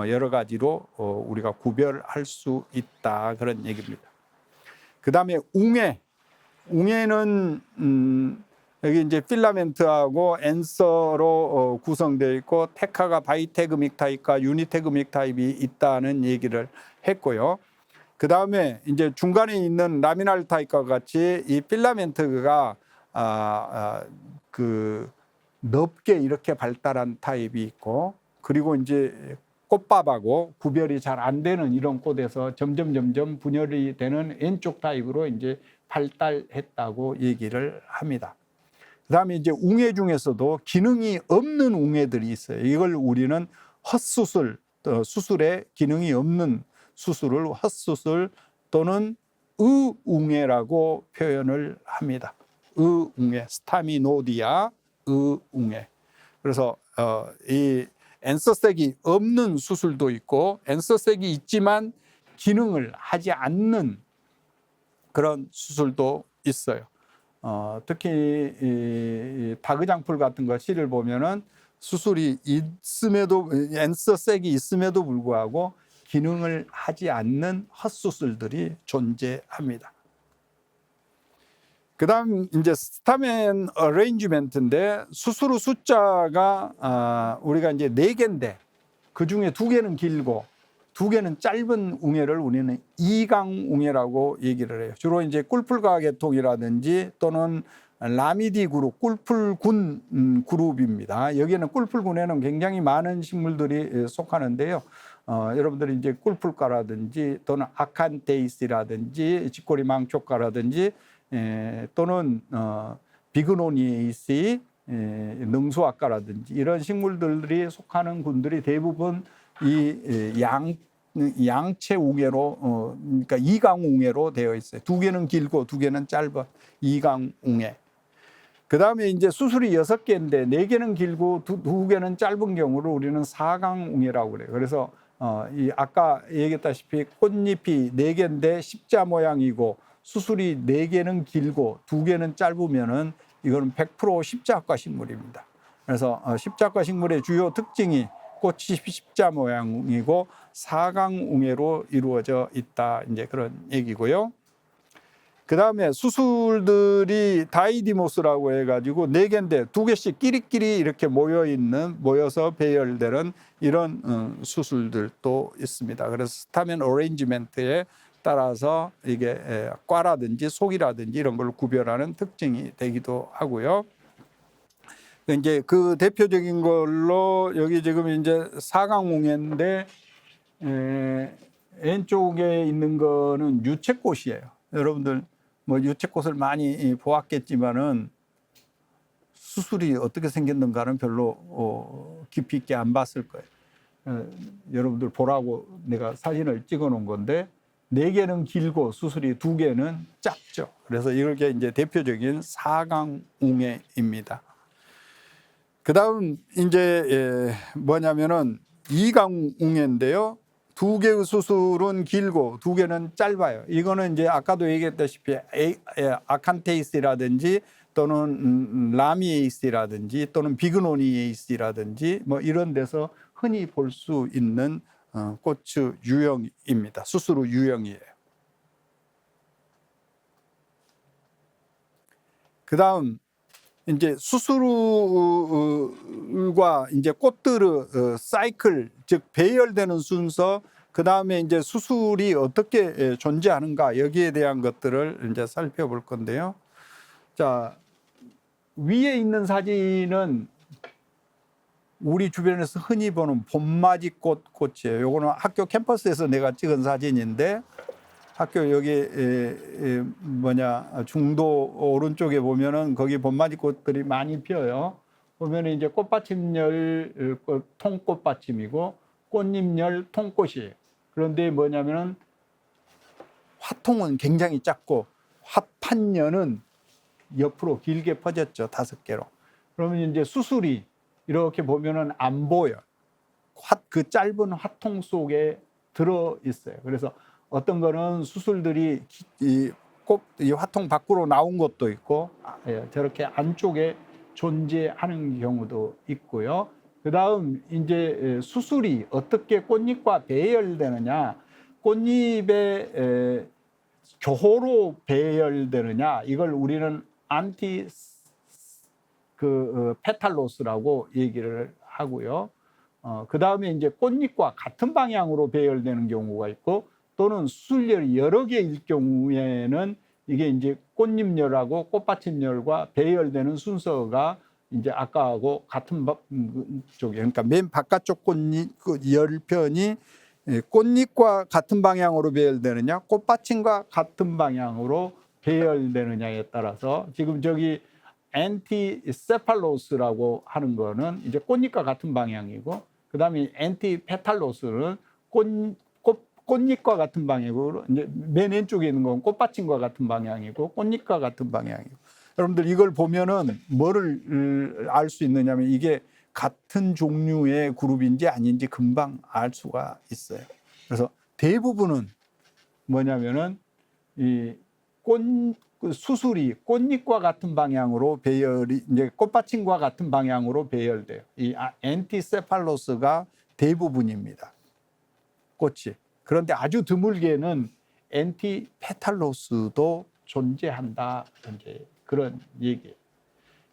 Speaker 1: 여러 가지로 우리가 구별할 수 있다, 그런 얘기입니다. 그 다음에 웅에는 여기 이제 필라멘트하고 앤서로 구성되어 있고, 테카가 바이테그믹 타입과 유니테그믹 타입이 있다는 얘기를 했고요. 그 다음에 이제 중간에 있는 라미날 타입과 같이 이 필라멘트가 그 넓게 이렇게 발달한 타입이 있고, 그리고 이제 꽃밥하고 구별이 잘 안 되는 이런 꽃에서 점점 분열이 되는 왼쪽 타입으로 이제 발달했다고 얘기를 합니다. 그 다음에 이제 웅해 중에서도 기능이 없는 웅해들이 있어요. 이걸 우리는 헛수술, 수술에 기능이 없는 수술을 헛수술 또는 의웅해라고 표현을 합니다. 의웅해, 스타미노디아 의웅해. 그래서 이 앤서색이 없는 수술도 있고, 앤서색이 있지만 기능을 하지 않는 그런 수술도 있어요. 특히 이 다그장풀 같은 거 씨를 보면은 수술이 있음에도, 앤서색이 있음에도 불구하고 기능을 하지 않는 헛수술들이 존재합니다. 그 다음 이제 스타멘 어레인지멘트인데, 수술의 숫자가 우리가 이제 4개인데 그 중에 2개는 길고 2개는 짧은 웅해를 우리는 이강웅해라고 얘기를 해요. 주로 이제 꿀풀가 계통이라든지 또는 라미디 그룹, 꿀풀군 그룹입니다. 여기는 꿀풀군에는 굉장히 많은 식물들이 속하는데요. 여러분들이 이제 꿀풀가라든지 또는 아칸테이스라든지 지꼬리 망초가라든지 또는 비그노니에이시, 능수아까라든지 이런 식물들이 속하는 군들이 대부분 이 양체 웅해로, 그러니까 이강웅해로 되어 있어요. 2개는 길고 2개는 짧아, 이강웅해. 그 다음에 이제 수술이 6개인데 4개는 길고 2개는 짧은 경우를 우리는 사강웅해라고 그래요. 그래서 이 아까 얘기했다시피 꽃잎이 4개인데 십자 모양이고 수술이 4개는 길고 2개는 짧으면은 이거는 100% 십자과 식물입니다. 그래서 십자과 식물의 주요 특징이 꽃이 십자 모양이고 사강웅해로 이루어져 있다, 이제 그런 얘기고요. 그 다음에 수술들이 다이디모스라고 해가지고 4개인데 2개씩 끼리끼리 이렇게 모여서 배열되는 이런 수술들도 있습니다. 그래서 스타멘 어레인지멘트에 따라서 이게 과라든지 속이라든지 이런 걸 구별하는 특징이 되기도 하고요. 이제 그 대표적인 걸로 여기 지금 이제 사강웅해인데 왼쪽에 있는 거는 유채꽃이에요. 여러분들 뭐 유채꽃을 많이 보았겠지만은 수술이 어떻게 생겼는가는 별로 깊이 있게 안 봤을 거예요. 여러분들 보라고 내가 사진을 찍어 놓은 건데 4개는 길고 수술이 2개는 짧죠. 그래서 이게 이제 대표적인 사강웅해입니다. 그다음 이제 뭐냐면은 이강웅인데요. 두 개의 수술은 길고 두 개는 짧아요. 이거는 이제 아까도 얘기했다시피 아칸테이스라든지 또는 라미에이스라든지 또는 비그노니에이스라든지 뭐 이런 데서 흔히 볼 수 있는 꽃의 유형입니다. 수술 유형이에요. 그다음 이제 수술과 이제 꽃들의 사이클, 즉 배열되는 순서, 그 다음에 이제 수술이 어떻게 존재하는가, 여기에 대한 것들을 이제 살펴볼 건데요. 자, 위에 있는 사진은 우리 주변에서 흔히 보는 봄맞이꽃 꽃이에요. 요거는 학교 캠퍼스에서 내가 찍은 사진인데, 학교 여기 중도 오른쪽에 보면은 거기 봄맞이 꽃들이 많이 피어요. 보면은 이제 꽃받침열 통꽃받침이고 꽃잎열 통꽃이에요. 그런데 뭐냐면은 화통은 굉장히 작고 화판열은 옆으로 길게 퍼졌죠. 5개로. 그러면 이제 수술이 이렇게 보면은 안 보여. 그 짧은 화통 속에 들어 있어요. 그래서 어떤 거는 수술들이 이 화통 밖으로 나온 것도 있고 저렇게 안쪽에 존재하는 경우도 있고요. 그다음 이제 수술이 어떻게 꽃잎과 배열되느냐, 꽃잎의 교호로 배열되느냐, 이걸 우리는 안티 페탈로스라고 얘기를 하고요. 그 다음에 이제 꽃잎과 같은 방향으로 배열되는 경우가 있고, 또는 수술열이 여러 개일 경우에는 이게 이제 꽃잎열하고 꽃받침열과 배열되는 순서가 이제 아까하고 같은 쪽에, 그러니까 맨 바깥쪽 꽃잎 열편이 꽃잎과 같은 방향으로 배열되느냐, 꽃받침과 같은 방향으로 배열되느냐에 따라서 지금 저기 엔티세팔로스라고 하는 거는 이제 꽃잎과 같은 방향이고, 그 다음에 엔티페탈로스는 꽃잎과 같은 방향으로, 이제 맨 왼쪽에 있는 건 꽃받침과 같은 방향이고 꽃잎과 같은 방향이고. 여러분들 이걸 보면은 뭐를 알 수 있느냐면 이게 같은 종류의 그룹인지 아닌지 금방 알 수가 있어요. 그래서 대부분은 뭐냐면은 이 수술이 꽃잎과 같은 방향으로 배열이, 이제 꽃받침과 같은 방향으로 배열돼요. 이 엔티세팔로스가 대부분입니다. 꽃이. 그런데 아주 드물게는 엔티페탈로스도 존재한다. 이제 그런 얘기예요.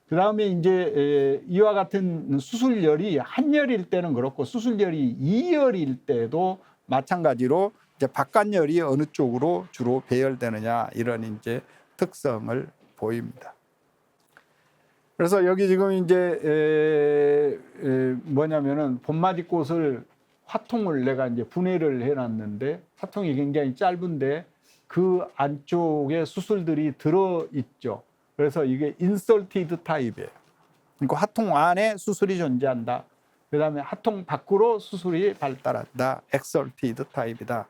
Speaker 1: 그 다음에 이제 이와 같은 수술열이 한열일 때는 그렇고 수술열이 2열일 때도 마찬가지로 이제 바깥열이 어느 쪽으로 주로 배열되느냐, 이런 이제 특성을 보입니다. 그래서 여기 지금 이제 뭐냐면은 봄맞이꽃을 화통을 내가 이제 분해를 해놨는데, 화통이 굉장히 짧은데 그 안쪽에 수술들이 들어 있죠. 그래서 이게 인설티드 타입이에요. 그러니까 화통 안에 수술이 존재한다. 그 다음에 화통 밖으로 수술이 발달한다. 엑설티드 타입이다.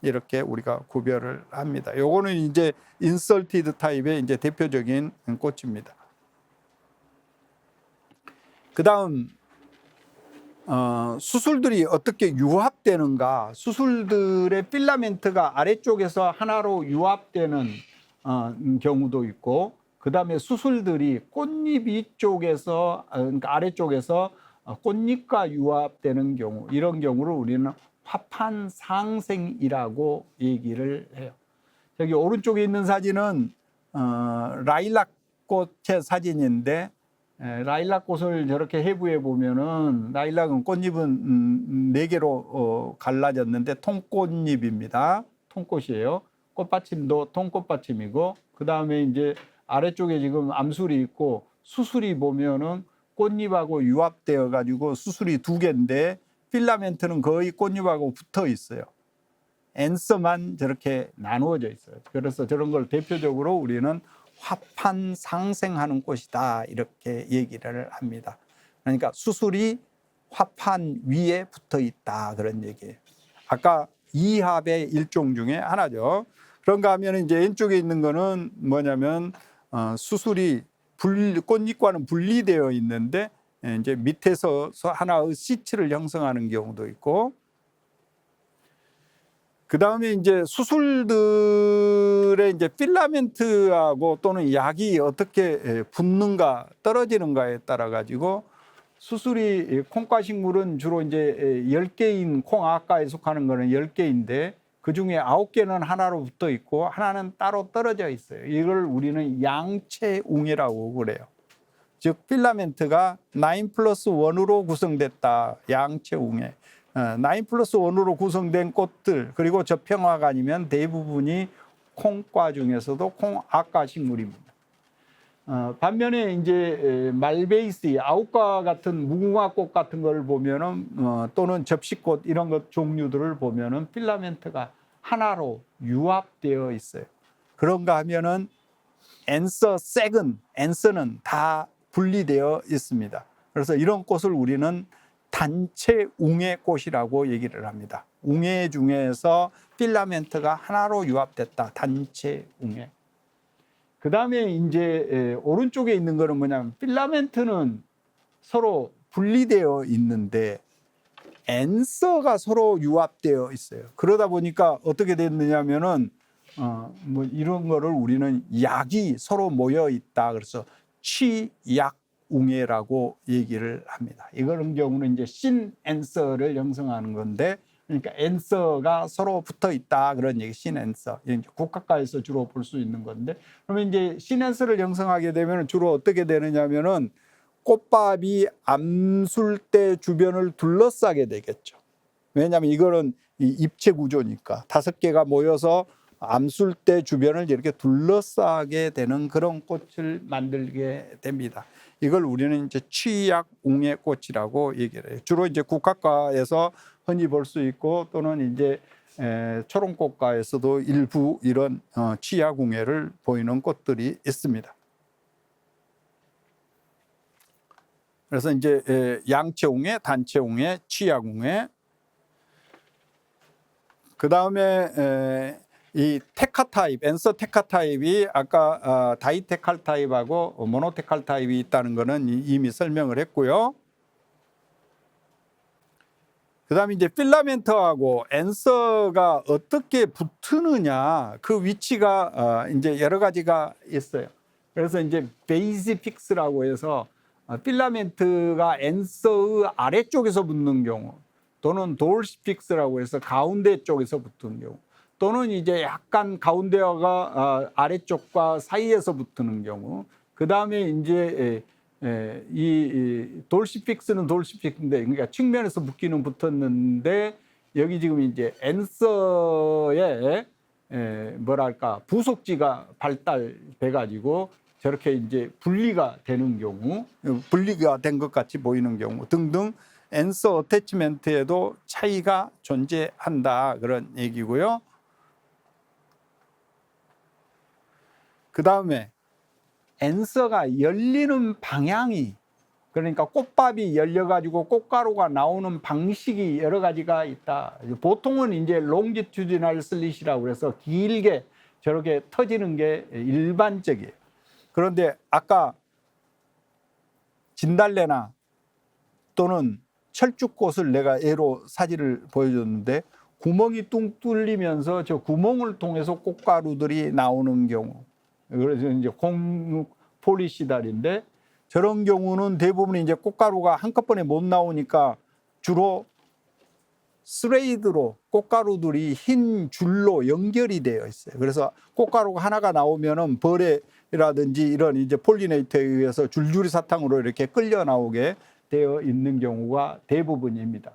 Speaker 1: 이렇게 우리가 구별을 합니다. 요거는 이제 인설티드 타입의 이제 대표적인 꽃입니다. 그 다음 수술들이 어떻게 유합되는가, 수술들의 필라멘트가 아래쪽에서 하나로 유합되는 경우도 있고, 그 다음에 수술들이 꽃잎 위쪽에서, 그러니까 아래쪽에서 꽃잎과 유합되는 경우, 이런 경우를 우리는 화판상생이라고 얘기를 해요. 저기 오른쪽에 있는 사진은 라일락 꽃의 사진인데, 라일락 꽃을 저렇게 해부해 보면은 라일락은 꽃잎은 4개로 갈라졌는데 통꽃잎입니다. 통꽃이에요. 꽃받침도 통꽃받침이고, 그 다음에 이제 아래쪽에 지금 암술이 있고, 수술이 보면은 꽃잎하고 유합되어 가지고 수술이 2개인데 필라멘트는 거의 꽃잎하고 붙어 있어요. 앤서만 저렇게 나누어져 있어요. 그래서 저런 걸 대표적으로 우리는 화판 상생하는 꽃이다, 이렇게 얘기를 합니다. 그러니까 수술이 화판 위에 붙어 있다, 그런 얘기예요. 아까 이합의 일종 중에 하나죠. 그런가 하면 이제 왼쪽에 있는 거는 뭐냐면 수술이 꽃잎과는 분리되어 있는데 이제 밑에서 하나의 시트를 형성하는 경우도 있고, 그 다음에 이제 수술들의 이제 필라멘트하고 또는 약이 어떻게 붙는가 떨어지는가에 따라 가지고 수술이, 콩과 식물은 주로 이제 10개인 콩아과에 속하는 거는 10개인데 그 중에 9개는 하나로 붙어 있고 하나는 따로 떨어져 있어요. 이걸 우리는 양체웅해라고 그래요. 즉 필라멘트가 9+1으로 구성됐다. 양체웅해. 9+1으로 구성된 꽃들, 그리고 저평화가 아니면 대부분이 콩과 중에서도 콩아과 식물입니다. 반면에 이제 말베이시, 아욱과 같은 무궁화꽃 같은 걸 보면은 또는 접시꽃 이런 것 종류들을 보면은 필라멘트가 하나로 유합되어 있어요. 그런가 하면은 앤서는 다 분리되어 있습니다. 그래서 이런 꽃을 우리는 단체 웅해 꽃이라고 얘기를 합니다. 웅해 중에서 필라멘트가 하나로 유합됐다. 단체 웅해. 그 다음에 이제 오른쪽에 있는 거는 뭐냐면 필라멘트는 서로 분리되어 있는데 앤서가 서로 유합되어 있어요. 그러다 보니까 어떻게 됐느냐면은 뭐 이런 거를 우리는 약이 서로 모여 있다. 그래서 취약웅해라고 얘기를 합니다. 이런 경우는 이제 신앤서를 형성하는 건데, 그러니까 앤서가 서로 붙어 있다 그런 얘기. 신앤서 국화과에서 주로 볼 수 있는 건데, 그러면 이제 신앤서를 형성하게 되면 주로 어떻게 되느냐면은 꽃밥이 암술대 주변을 둘러싸게 되겠죠. 왜냐하면 이거는 입체 구조니까 5개가 모여서 암술대 주변을 이렇게 둘러싸게 되는 그런 꽃을 만들게 됩니다. 이걸 우리는 이제 취약웅해 꽃이라고 얘기를 해요. 주로 이제 국화과에서 흔히 볼 수 있고 또는 이제 초롱꽃과에서도 일부 이런 취약웅해를 보이는 꽃들이 있습니다. 그래서 이제 양체웅해, 단체웅해, 취약웅해. 그 다음에 이 테카 타입, 앤서 테카 타입이 아까 다이테칼 타입하고 모노테칼 타입이 있다는 거는 이미 설명을 했고요. 그 다음에 이제 필라멘트하고 앤서가 어떻게 붙느냐, 그 위치가 이제 여러 가지가 있어요. 그래서 이제 베이지 픽스라고 해서 필라멘트가 앤서의 아래쪽에서 붙는 경우, 또는 돌시픽스라고 해서 가운데 쪽에서 붙는 경우, 또는 이제 약간 가운데와 아래쪽과 사이에서 붙는 경우, 그 다음에 이제 이 돌시픽스는 돌시픽스인데, 그러니까 측면에서 붙기는 붙었는데 여기 지금 이제 앤서의 뭐랄까 부속지가 발달돼 가지고 저렇게 이제 분리가 되는 경우, 분리가 된 것 같이 보이는 경우 등등 앤서 어태치먼트에도 차이가 존재한다 그런 얘기고요. 그 다음에 앤서가 열리는 방향이, 그러니까 꽃밥이 열려가지고 꽃가루가 나오는 방식이 여러 가지가 있다. 보통은 이제 롱지튜디널 슬릿이라고 해서 길게 저렇게 터지는 게 일반적이에요. 그런데 아까 진달래나 또는 철쭉꽃을 내가 예로 사진을 보여줬는데 구멍이 뚱 뚫리면서 저 구멍을 통해서 꽃가루들이 나오는 경우, 그래서 이제 폴리시달인데 저런 경우는 대부분 이제 꽃가루가 한꺼번에 못 나오니까 주로 스레이드로 꽃가루들이 흰 줄로 연결이 되어 있어요. 그래서 꽃가루가 하나가 나오면은 벌레라든지 이런 이제 폴리네이터에 의해서 줄줄이 사탕으로 이렇게 끌려 나오게 되어 있는 경우가 대부분입니다.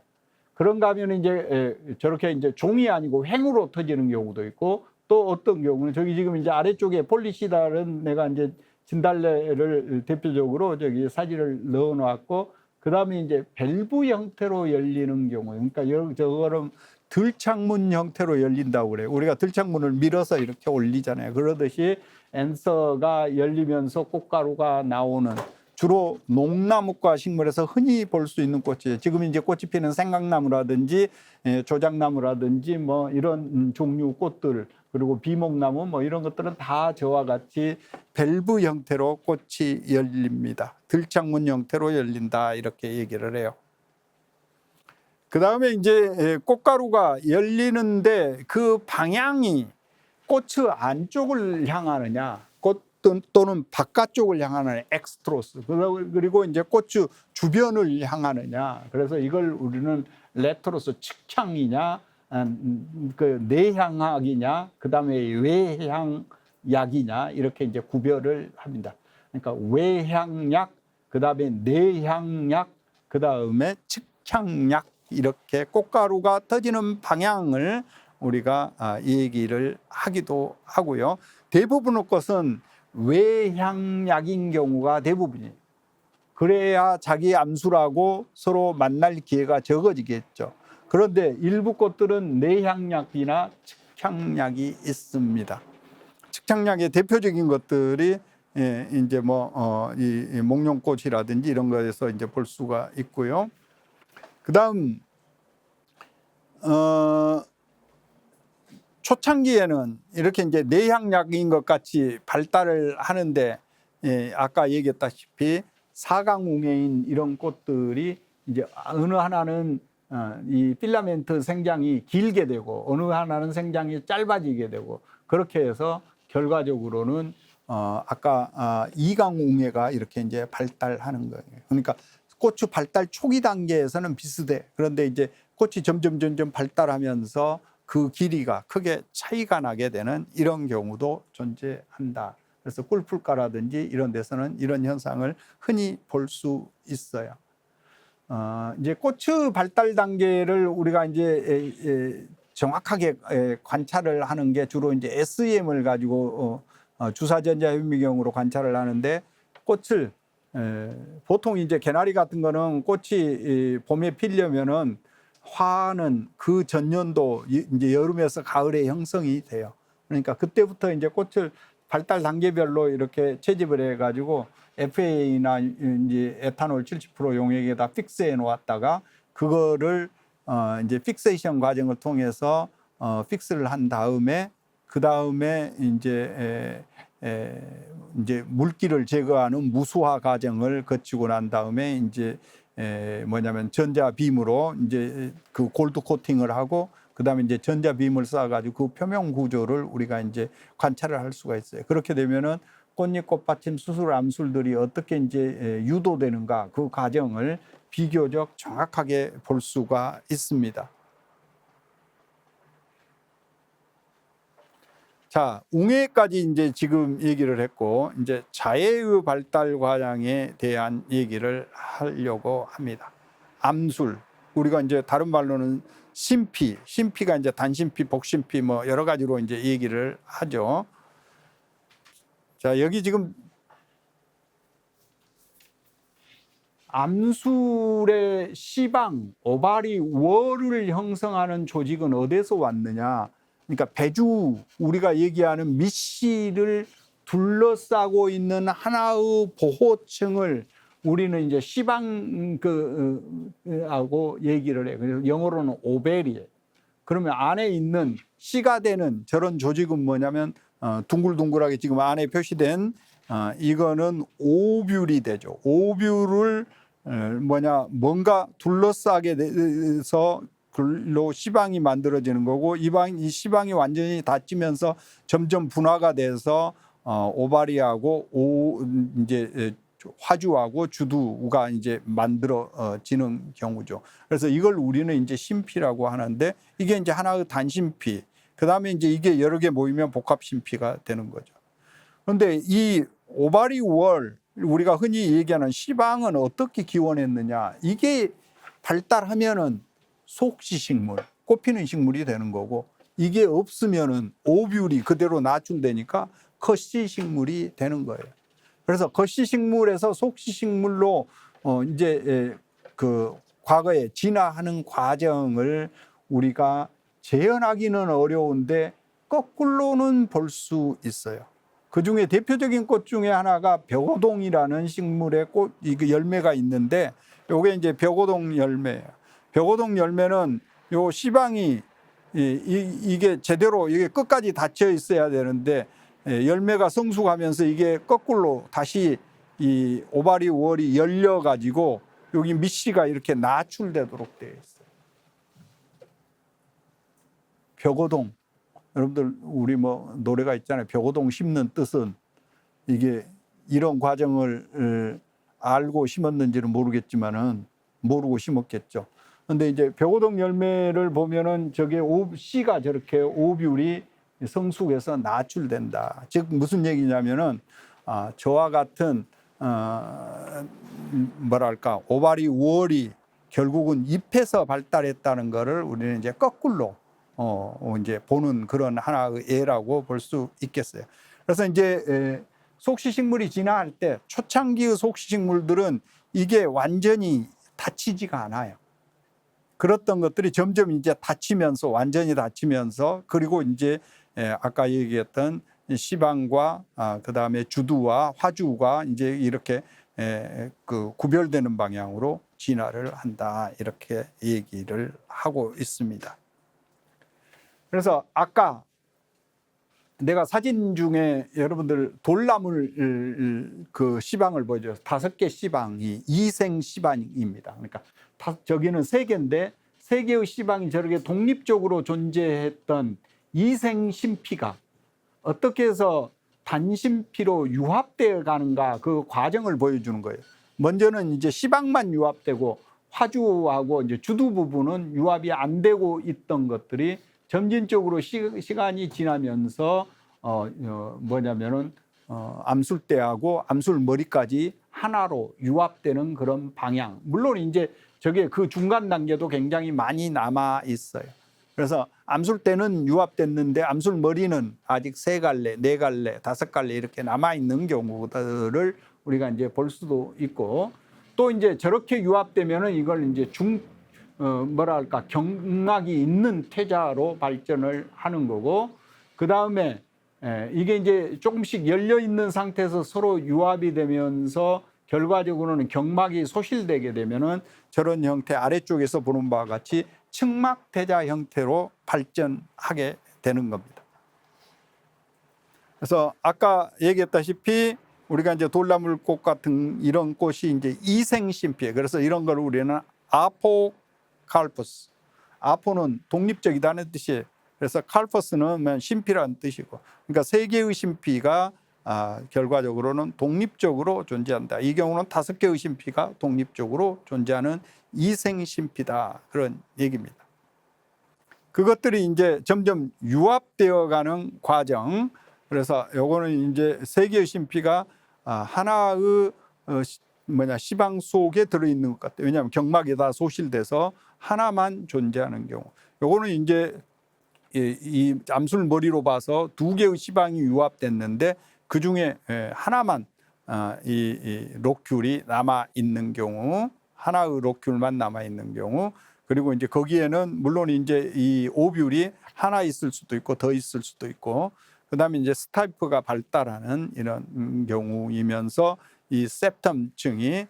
Speaker 1: 그런가 하면 이제 저렇게 이제 종이 아니고 횡으로 터지는 경우도 있고, 또 어떤 경우는 저기 지금 이제 아래쪽에 폴리시달은 내가 이제 진달래를 대표적으로 저기 사진을 넣어 놨고, 그 다음에 이제 밸브 형태로 열리는 경우, 그러니까 저거는 들창문 형태로 열린다고 그래요. 우리가 들창문을 밀어서 이렇게 올리잖아요. 그러듯이 앤서가 열리면서 꽃가루가 나오는, 주로 농나무과 식물에서 흔히 볼 수 있는 꽃이에요. 지금 이제 꽃이 피는 생강나무라든지 조장나무라든지 뭐 이런 종류 꽃들, 그리고 비목나무 뭐 이런 것들은 다 저와 같이 밸브 형태로 꽃이 열립니다. 들창문 형태로 열린다 이렇게 얘기를 해요. 그 다음에 이제 꽃가루가 열리는데 그 방향이 꽃의 안쪽을 향하느냐 꽃 또는 바깥쪽을 향하는 엑스트로스 그리고 이제 꽃 주변을 향하느냐. 그래서 이걸 우리는 레트로스 측향이냐 그 내향약이냐 그다음에 외향약이냐 이렇게 이제 구별을 합니다. 그러니까 외향약 그다음에 내향약 그다음에 측향약 이렇게 꽃가루가 터지는 방향을 우리가 얘기를 하기도 하고요. 대부분의 것은 외향약인 경우가 대부분이에요. 그래야 자기 암술하고 서로 만날 기회가 적어지겠죠. 그런데 일부 꽃들은 내향약이나 측향약이 있습니다. 측향약의 대표적인 것들이 이제 이 목련꽃이라든지 이런 거에서 이제 볼 수가 있고요. 그다음 초창기에는 이렇게 이제 내향약인 것 같이 발달을 하는데 아까 얘기했다시피 사강웅해인 이런 꽃들이 이제 어느 하나는 이 필라멘트 생장이 길게 되고 어느 하나는 생장이 짧아지게 되고 그렇게 해서 결과적으로는 아까 이강웅해가 이렇게 이제 발달하는 거예요. 그러니까 꽃의 발달 초기 단계에서는 비슷해. 그런데 이제 꽃이 점점 발달하면서 그 길이가 크게 차이가 나게 되는 이런 경우도 존재한다. 그래서 꿀풀가라든지 이런 데서는 이런 현상을 흔히 볼 수 있어요. 이제 꽃의 발달 단계를 우리가 이제 정확하게 관찰을 하는 게 주로 이제 SEM을 가지고 주사전자 현미경으로 관찰을 하는데 꽃을 보통 이제 개나리 같은 거는 꽃이 봄에 피려면은 화는 그 전년도 이제 여름에서 가을에 형성이 돼요. 그러니까 그때부터 이제 꽃을 발달 단계별로 이렇게 채집을 해가지고 FA나 이제 에탄올 70% 용액에다 픽스해 놓았다가 그거를 이제 픽세이션 과정을 통해서 픽스를 한 다음에 그 다음에 이제 물기를 제거하는 무수화 과정을 거치고 난 다음에 이제 뭐냐면 전자빔으로 이제 그 골드 코팅을 하고 그다음에 이제 전자빔을 쏴가지고 그 표면 구조를 우리가 이제 관찰을 할 수가 있어요. 그렇게 되면은 꽃잎, 꽃받침, 수술, 암술들이 어떻게 이제 유도되는가 그 과정을 비교적 정확하게 볼 수가 있습니다. 자, 웅해까지 이제 지금 얘기를 했고 이제 자해의 발달 과정에 대한 얘기를 하려고 합니다. 암술, 우리가 이제 다른 말로는 심피가 이제 단심피, 복심피 뭐 여러 가지로 이제 얘기를 하죠. 자, 여기 지금 암술의 시방, 오바리, 월을 형성하는 조직은 어디서 왔느냐? 그러니까 배주, 우리가 얘기하는 밑실을 둘러싸고 있는 하나의 보호층을 우리는 이제 시방 하고 얘기를 해요. 그래서 영어로는 오벨이에요. 그러면 안에 있는 씨가 되는 저런 조직은 뭐냐면 둥글둥글하게 지금 안에 표시된 이거는 오뷸이 되죠. 오뷸를 뭔가 둘러싸게 돼서 글로 시방이 만들어지는 거고 이 시방이 완전히 닫히면서 점점 분화가 돼서 오바리하고 이제 화주하고 주두가 이제 만들어지는 경우죠. 그래서 이걸 우리는 이제 심피라고 하는데 이게 이제 하나의 단심피. 그다음에 이제 이게 여러 개 모이면 복합심피가 되는 거죠. 그런데 이 오바리 월 우리가 흔히 얘기하는 시방은 어떻게 기원했느냐? 이게 발달하면은 속시식물, 꽃피는 식물이 되는 거고 이게 없으면은 오뷸이 그대로 낮출되니까 컷시식물이 되는 거예요. 그래서 컷시식물에서 속시식물로 이제 그 과거에 진화하는 과정을 우리가 재현하기는 어려운데 거꾸로는 볼 수 있어요. 그 중에 대표적인 꽃 중에 하나가 벽오동이라는 식물의 꽃, 이 열매가 있는데 요게 이제 벽오동 열매예요. 벽오동 열매는 요 시방이 이게 제대로 이게 끝까지 닫혀 있어야 되는데 열매가 성숙하면서 이게 거꾸로 다시 이 오바리 월이 열려 가지고 여기 밑씨가 이렇게 나출되도록 되어 있어요. 벽오동, 여러분들 우리 뭐 노래가 있잖아요. 벽오동 심는 뜻은 이게 이런 과정을 알고 심었는지는 모르겠지만은 모르고 심었겠죠. 근데 이제 벽오동 열매를 보면은 저게 씨가 저렇게 오뷸이 성숙해서 나출된다. 즉 무슨 얘기냐면은 저와 같은 뭐랄까 오바리 우월이 결국은 잎에서 발달했다는 것을 우리는 이제 거꾸로 이제 보는 그런 하나의 예라고 볼 수 있겠어요. 그래서 이제 속시식물이 진화할 때 초창기의 속시식물들은 이게 완전히 닫히지가 않아요. 그랬던 것들이 점점 이제 닫히면서 완전히 닫히면서 그리고 이제 아까 얘기했던 시방과 그다음에 주두와 화주가 이제 이렇게 그 구별되는 방향으로 진화를 한다 이렇게 얘기를 하고 있습니다. 그래서 아까 내가 사진 중에 여러분들 돌나물 그 시방을 보여줘서 5개 시방이 이생 시방입니다. 그러니까 저기는 3개인데 3개의 시방이 저렇게 독립적으로 존재했던 이생 심피가 어떻게 해서 단심피로 유합되어 가는가 그 과정을 보여주는 거예요. 먼저는 이제 시방만 유합되고 화주하고 이제 주두 부분은 유합이 안 되고 있던 것들이 점진적으로 시간이 지나면서 뭐냐면은 암술대하고 암술머리까지 하나로 유합되는 그런 방향. 물론 이제 저게 그 중간 단계도 굉장히 많이 남아 있어요. 그래서 암술대는 유합됐는데 암술머리는 아직 3갈래, 4갈래, 5갈래 이렇게 남아 있는 경우들을 우리가 이제 볼 수도 있고 또 이제 저렇게 유합되면은 이걸 이제 뭐랄까 경막이 있는 태자로 발전을 하는 거고 그 다음에 이게 이제 조금씩 열려 있는 상태에서 서로 유합이 되면서 결과적으로는 경막이 소실되게 되면은 저런 형태 아래쪽에서 보는 바와 같이 측막 태자 형태로 발전하게 되는 겁니다. 그래서 아까 얘기했다시피 우리가 이제 돌나물꽃 같은 이런 꽃이 이제 이생심피예요. 그래서 이런 걸 우리는 아포칼푸스, 아포는 독립적이다는 뜻이에요. 그래서 칼퍼스는 심피라는 뜻이고, 그러니까 3개의 심피가 결과적으로는 독립적으로 존재한다. 이 경우는 5개의 심피가 독립적으로 존재하는 이생심피다 그런 얘기입니다. 그것들이 이제 점점 유합되어가는 과정. 그래서 요거는 이제 3개의 심피가 하나의 시방 속에 들어있는 것 같아요. 왜냐하면 경막이 다 소실돼서 하나만 존재하는 경우. 요거는 이제 이 암술머리로 봐서 2개의 시방이 유합됐는데 그 중에 하나만 이 로큘이 남아 있는 경우, 하나의 로큘만 남아 있는 경우, 그리고 이제 거기에는 물론 이제 이 오뷸이 하나 있을 수도 있고 더 있을 수도 있고, 그다음에 이제 스타이프가 발달하는 이런 경우이면서 이 septum층이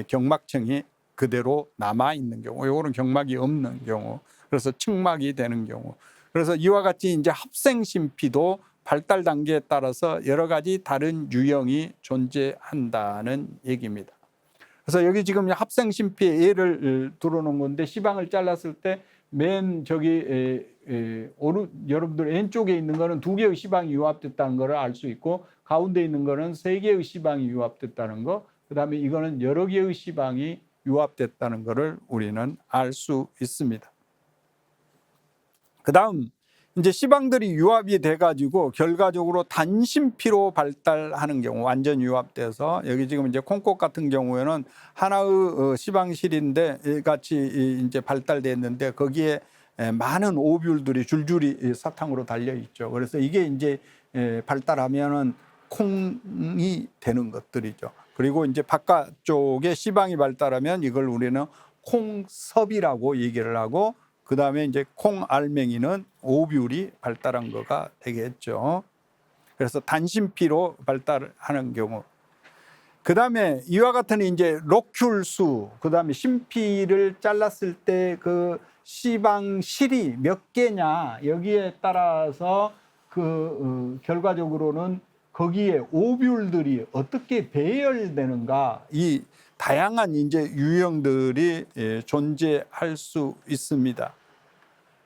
Speaker 1: 경막층이 그대로 남아 있는 경우, 요거는 경막이 없는 경우, 그래서 측막이 되는 경우. 그래서 이와 같이 이제 합생심피도 발달 단계에 따라서 여러 가지 다른 유형이 존재한다는 얘기입니다. 그래서 여기 지금 합생심피의 예를 들어놓은 건데, 시방을 잘랐을 때 맨 저기 여러분들 왼쪽에 있는 거는 2개의 시방이 유합됐다는 것을 알 수 있고, 가운데 있는 거는 3개의 시방이 유합됐다는 거, 그 다음에 이거는 여러 개의 시방이 유합됐다는 것을 우리는 알 수 있습니다. 그 다음 이제 시방들이 유합이 돼가지고 결과적으로 단심피로 발달하는 경우, 완전 유합돼서, 여기 지금 이제 콩꽃 같은 경우에는 하나의 시방실인데 같이 이제 발달됐는데 거기에 많은 오뷸들이 줄줄이 사탕으로 달려 있죠. 그래서 이게 이제 발달하면은 콩이 되는 것들이죠. 그리고 이제 바깥쪽에 시방이 발달하면 이걸 우리는 콩섭이라고 얘기를 하고, 그 다음에 이제 콩알맹이는 오뷸이 발달한 거가 되겠죠. 그래서 단심피로 발달하는 경우. 그다음에 이와 같은 이제 로큘수, 그다음에 심피를 잘랐을 때 그 시방실이 몇 개냐 여기에 따라서 결과적으로는 거기에 오뷸들이 어떻게 배열되는가, 이 다양한 이제 유형들이 존재할 수 있습니다.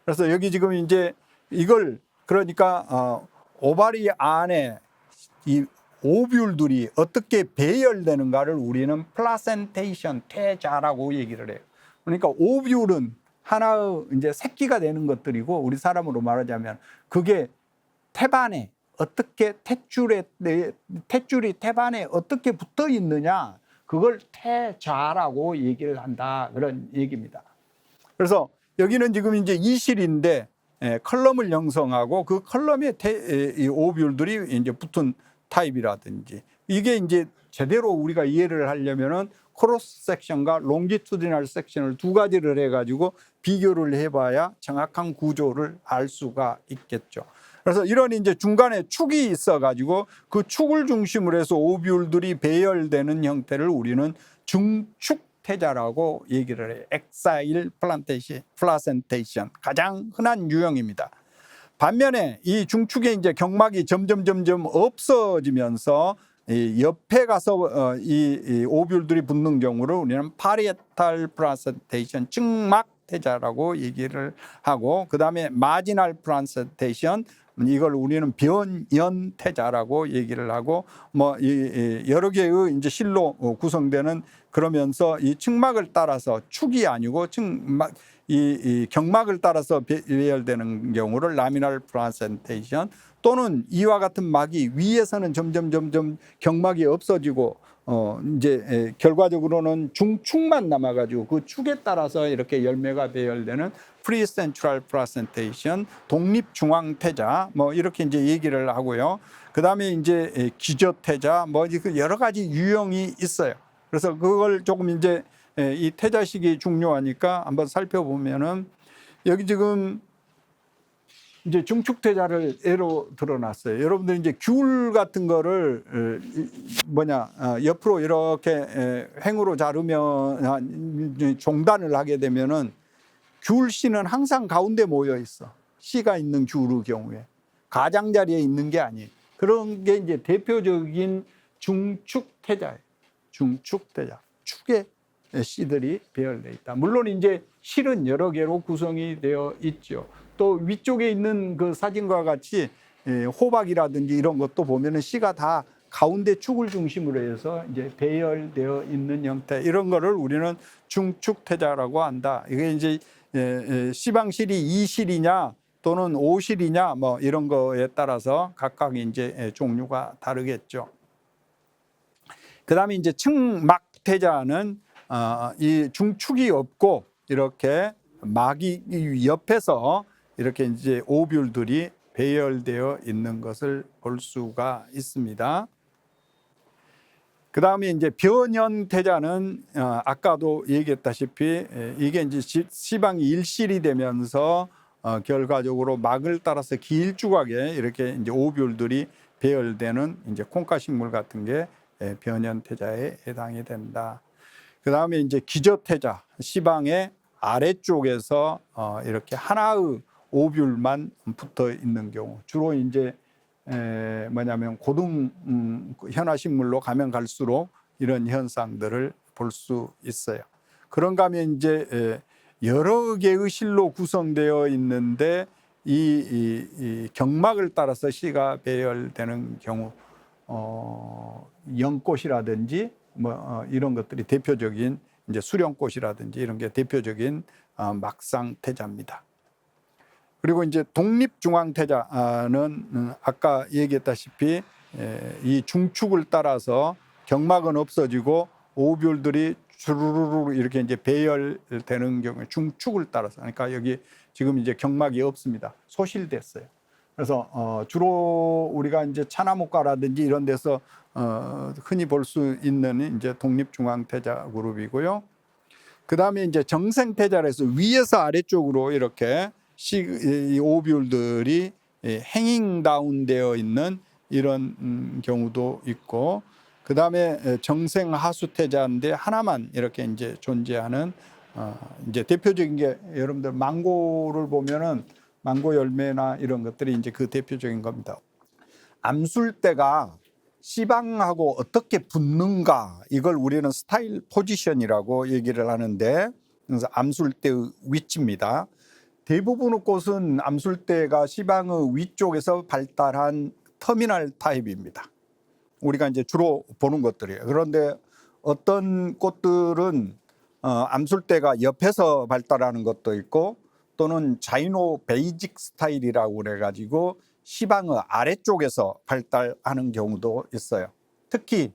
Speaker 1: 그래서 여기 지금 이제 이걸 그러니까 오바리 안에 이 오뷸들이 어떻게 배열되는가를 우리는 플라센테이션, 퇴자라고 얘기를 해요. 그러니까 오뷸는 하나의 이제 새끼가 되는 것들이고, 우리 사람으로 말하자면 그게 태반에 어떻게 탯줄이 태반에 어떻게 붙어 있느냐, 그걸 태자라고 얘기를 한다, 그런 얘기입니다. 그래서 여기는 지금 이제 이실인데 컬럼을 형성하고 그 컬럼에 이 오뷸들이 이제 붙은 타입이라든지, 이게 이제 제대로 우리가 이해를 하려면은 크로스 섹션과 롱지투디널 섹션을 두 가지를 해가지고 비교를 해봐야 정확한 구조를 알 수가 있겠죠. 그래서 이런 이제 중간에 축이 있어가지고 그 축을 중심으로 해서 오뷸들이 배열되는 형태를 우리는 중축태자라고 얘기를 해요. 엑사일 플라센테이션, 가장 흔한 유형입니다. 반면에 이 중축의 이제 경막이 점점 없어지면서 이 옆에 가서 이 오뷸들이 붙는 경우를 우리는 파리에탈 플라센테이션, 측막태자라고 얘기를 하고, 그 다음에 마지널 플라센테이션, 이걸 우리는 변연태자라고 얘기를 하고, 뭐 여러 개의 이제 실로 구성되는, 그러면서 이 측막을 따라서 축이 아니고 측막, 이 경막을 따라서 배열되는 경우를 라미널 플라센테이션, 또는 이와 같은 막이 위에서는 점점 경막이 없어지고 이제 결과적으로는 중축만 남아가지고 그 축에 따라서 이렇게 열매가 배열되는 프리센트럴 플라센테이션, 독립중앙태자, 뭐 이렇게 이제 얘기를 하고요. 그 다음에 이제 기저태자, 뭐 여러 가지 유형이 있어요. 그래서 그걸 조금 이제 이 태자식이 중요하니까 한번 살펴보면은, 여기 지금 이제 중축태자를 예로 들어놨어요. 여러분들 이제 귤 같은 거를 옆으로 이렇게 횡으로 자르면 종단을 하게 되면은 귤 씨는 항상 가운데 모여 있어. 씨가 있는 귤의 경우에 가장자리에 있는 게 아니에요. 그런 게 이제 대표적인 중축태자예요. 중축태자, 축에 씨들이 배열되어 있다. 물론 이제 실은 여러 개로 구성이 되어 있죠. 또 위쪽에 있는 그 사진과 같이 호박이라든지 이런 것도 보면은 씨가 다 가운데 축을 중심으로 해서 이제 배열되어 있는 형태, 이런 거를 우리는 중축태자라고 한다. 이게 이제 씨방실이 2실이냐 또는 5실이냐 뭐 이런 거에 따라서 각각 이제 종류가 다르겠죠. 그다음에 이제 측막태자는 이 중축이 없고 이렇게 막이 옆에서 이렇게 이제 오뷸들이 배열되어 있는 것을 볼 수가 있습니다. 그 다음에 이제 변연태자는 아까도 얘기했다시피 이게 이제 시방이 일실이 되면서 결과적으로 막을 따라서 길쭉하게 이렇게 이제 오뷸들이 배열되는 이제 콩가식물 같은 게 변연태자에 해당이 된다. 그 다음에 이제 기저태자, 시방의 아래쪽에서 이렇게 하나의 오뷸만 붙어 있는 경우, 주로 이제 뭐냐면 고등 현화식물로 가면 갈수록 이런 현상들을 볼 수 있어요. 그런가 하면 이제 여러 개의 실로 구성되어 있는데 이 경막을 따라서 씨가 배열되는 경우, 연꽃이라든지 뭐 이런 것들이 대표적인, 이제 수령꽃이라든지 이런 게 대표적인 막상태자입니다. 그리고 이제 독립중앙태자는 아까 얘기했다시피 이 중축을 따라서 경막은 없어지고 오뷸들이 주르르르 이렇게 이제 배열되는 경우에 중축을 따라서, 그러니까 여기 지금 이제 경막이 없습니다. 소실됐어요. 그래서 주로 우리가 이제 차나무가라든지 이런 데서 흔히 볼 수 있는 이제 독립중앙태자 그룹이고요. 그 다음에 이제 정생태자라 해서 위에서 아래쪽으로 이렇게 이 오뷸들이 행잉 다운 되어 있는 이런 경우도 있고, 그다음에 정생 하수태자인데 하나만 이렇게 이제 존재하는 이제 대표적인 게 여러분들 망고를 보면은 망고 열매나 이런 것들이 이제 그 대표적인 겁니다. 암술대가 씨방하고 어떻게 붙는가 이걸 우리는 스타일 포지션이라고 얘기를 하는데, 그래서 암술대의 위치입니다. 대부분의 꽃은 암술대가 씨방의 위쪽에서 발달한 터미널 타입입니다. 우리가 이제 주로 보는 것들이에요. 그런데 어떤 꽃들은 암술대가 옆에서 발달하는 것도 있고, 또는 자이노 베이직 스타일이라고 그래가지고 씨방의 아래쪽에서 발달하는 경우도 있어요. 특히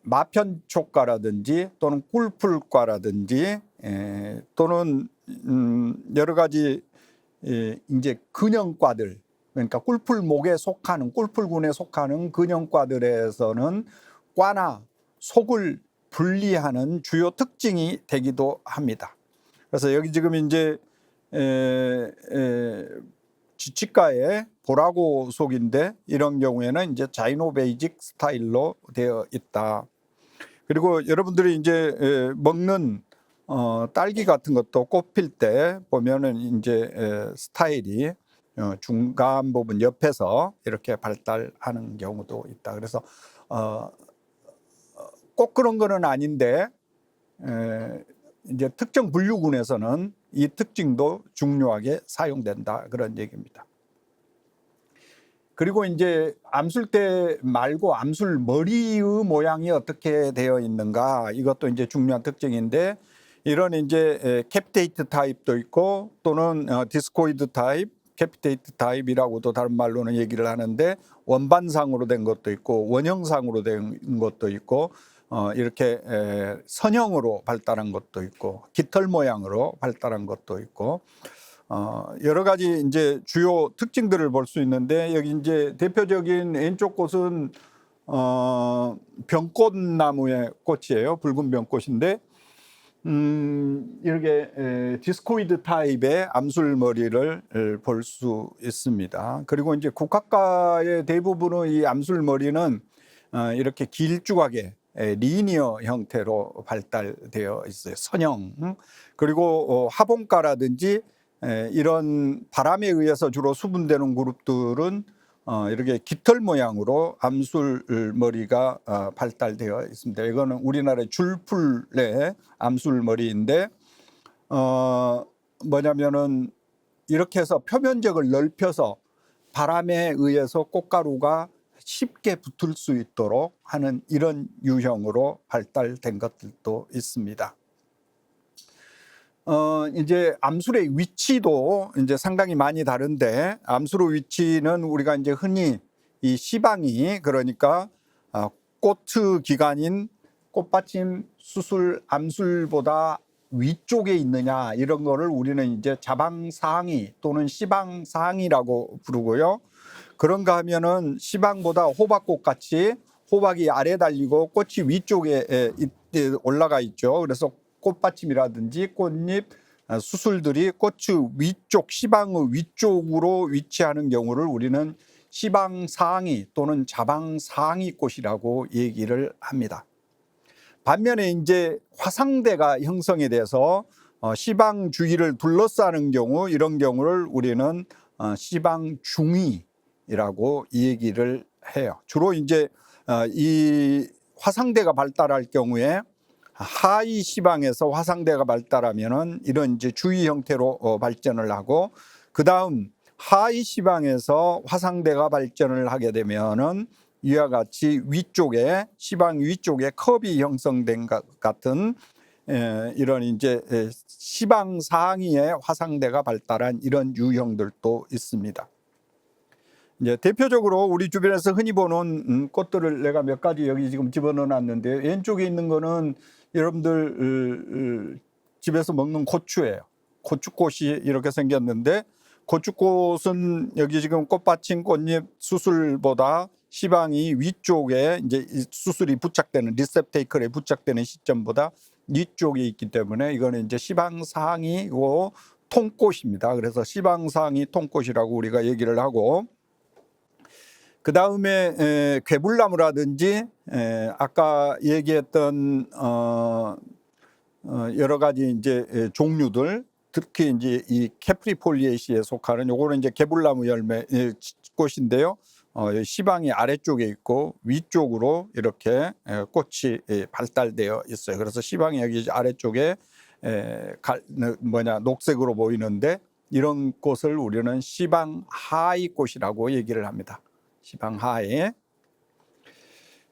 Speaker 1: 마편촉과라든지 또는 꿀풀과라든지 또는 여러 가지 이제 근형과들, 그러니까 꿀풀목에 속하는, 꿀풀군에 속하는 근형과들에서는 과나 속을 분리하는 주요 특징이 되기도 합니다. 그래서 여기 지금 이제 지치과의 보라고 속인데, 이런 경우에는 이제 자이노 베이직 스타일로 되어 있다. 그리고 여러분들이 이제 먹는 딸기 같은 것도 꽃 필 때 보면은 이제 스타일이 중간 부분 옆에서 이렇게 발달하는 경우도 있다. 그래서 꼭 그런 거는 아닌데 이제 특정 분류군에서는 이 특징도 중요하게 사용된다, 그런 얘기입니다. 그리고 이제 암술대 말고 암술 머리의 모양이 어떻게 되어 있는가, 이것도 이제 중요한 특징인데, 이런 이제 캐피테이트 타입도 있고 또는 디스코이드 타입, 캐피테이트 타입이라고도 다른 말로는 얘기를 하는데, 원반상으로 된 것도 있고 원형상으로 된 것도 있고 이렇게 선형으로 발달한 것도 있고 깃털 모양으로 발달한 것도 있고 여러 가지 이제 주요 특징들을 볼 수 있는데, 여기 이제 대표적인 왼쪽 꽃은 병꽃나무의 꽃이에요. 붉은 병꽃인데 이렇게 디스코이드 타입의 암술머리를 볼 수 있습니다. 그리고 이제 국화과의 대부분의 이 암술머리는 이렇게 길쭉하게 리니어 형태로 발달되어 있어요. 선형. 그리고 화본과라든지 이런 바람에 의해서 주로 수분되는 그룹들은 이렇게 깃털 모양으로 암술머리가 발달되어 있습니다. 이거는 우리나라의 줄풀의 암술머리인데 뭐냐면은 이렇게 해서 표면적을 넓혀서 바람에 의해서 꽃가루가 쉽게 붙을 수 있도록 하는 이런 유형으로 발달된 것들도 있습니다. 이제 암술의 위치도 이제 상당히 많이 다른데, 암술의 위치는 우리가 이제 흔히 이 씨방이, 그러니까 꽃의 기관인 꽃받침 수술 암술보다 위쪽에 있느냐, 이런 거를 우리는 이제 자방상위 또는 씨방상위라고 부르고요. 그런가 하면은 씨방보다 호박꽃 같이 호박이 아래 달리고 꽃이 위쪽에 올라가 있죠. 그래서 꽃받침이라든지 꽃잎, 수술들이 꽃의 위쪽, 씨방의 위쪽으로 위치하는 경우를 우리는 씨방상위 또는 자방상위 꽃이라고 얘기를 합니다. 반면에 이제 화상대가 형성이 돼서 씨방 주위를 둘러싸는 경우, 이런 경우를 우리는 씨방중위라고 얘기를 해요. 주로 이제 이 화상대가 발달할 경우에 하위 씨방에서 화상대가 발달하면은 이런 이제 주위 형태로 발전을 하고, 그 다음 하위 씨방에서 화상대가 발전을 하게 되면은 이와 같이 위쪽에, 씨방 위쪽에 컵이 형성된 것 같은 이런 이제 씨방 상위에 화상대가 발달한 이런 유형들도 있습니다. 이제 대표적으로 우리 주변에서 흔히 보는 꽃들을 내가 몇 가지 여기 지금 집어넣어 놨는데, 왼쪽에 있는 거는 여러분들 집에서 먹는 고추예요. 고추꽃이 이렇게 생겼는데, 고추꽃은 여기 지금 꽃받침 꽃잎 수술보다 씨방이 위쪽에 이제 수술이 부착되는, 리셉테이클에 부착되는 시점보다 위쪽에 있기 때문에 이거는 이제 씨방상이고 통꽃입니다. 그래서 씨방상이 통꽃이라고 우리가 얘기를 하고, 그 다음에 괴불나무라든지 아까 얘기했던 여러 가지 이제 종류들, 특히 이제 이 캐프리폴리에시에 속하는 요거는 이제 개불나무 열매 꽃인데요. 시방이 아래쪽에 있고 위쪽으로 이렇게 꽃이 발달되어 있어요. 그래서 시방이 여기 아래쪽에 녹색으로 보이는데 이런 꽃을 우리는 시방하이 꽃이라고 얘기를 합니다. 시방하이.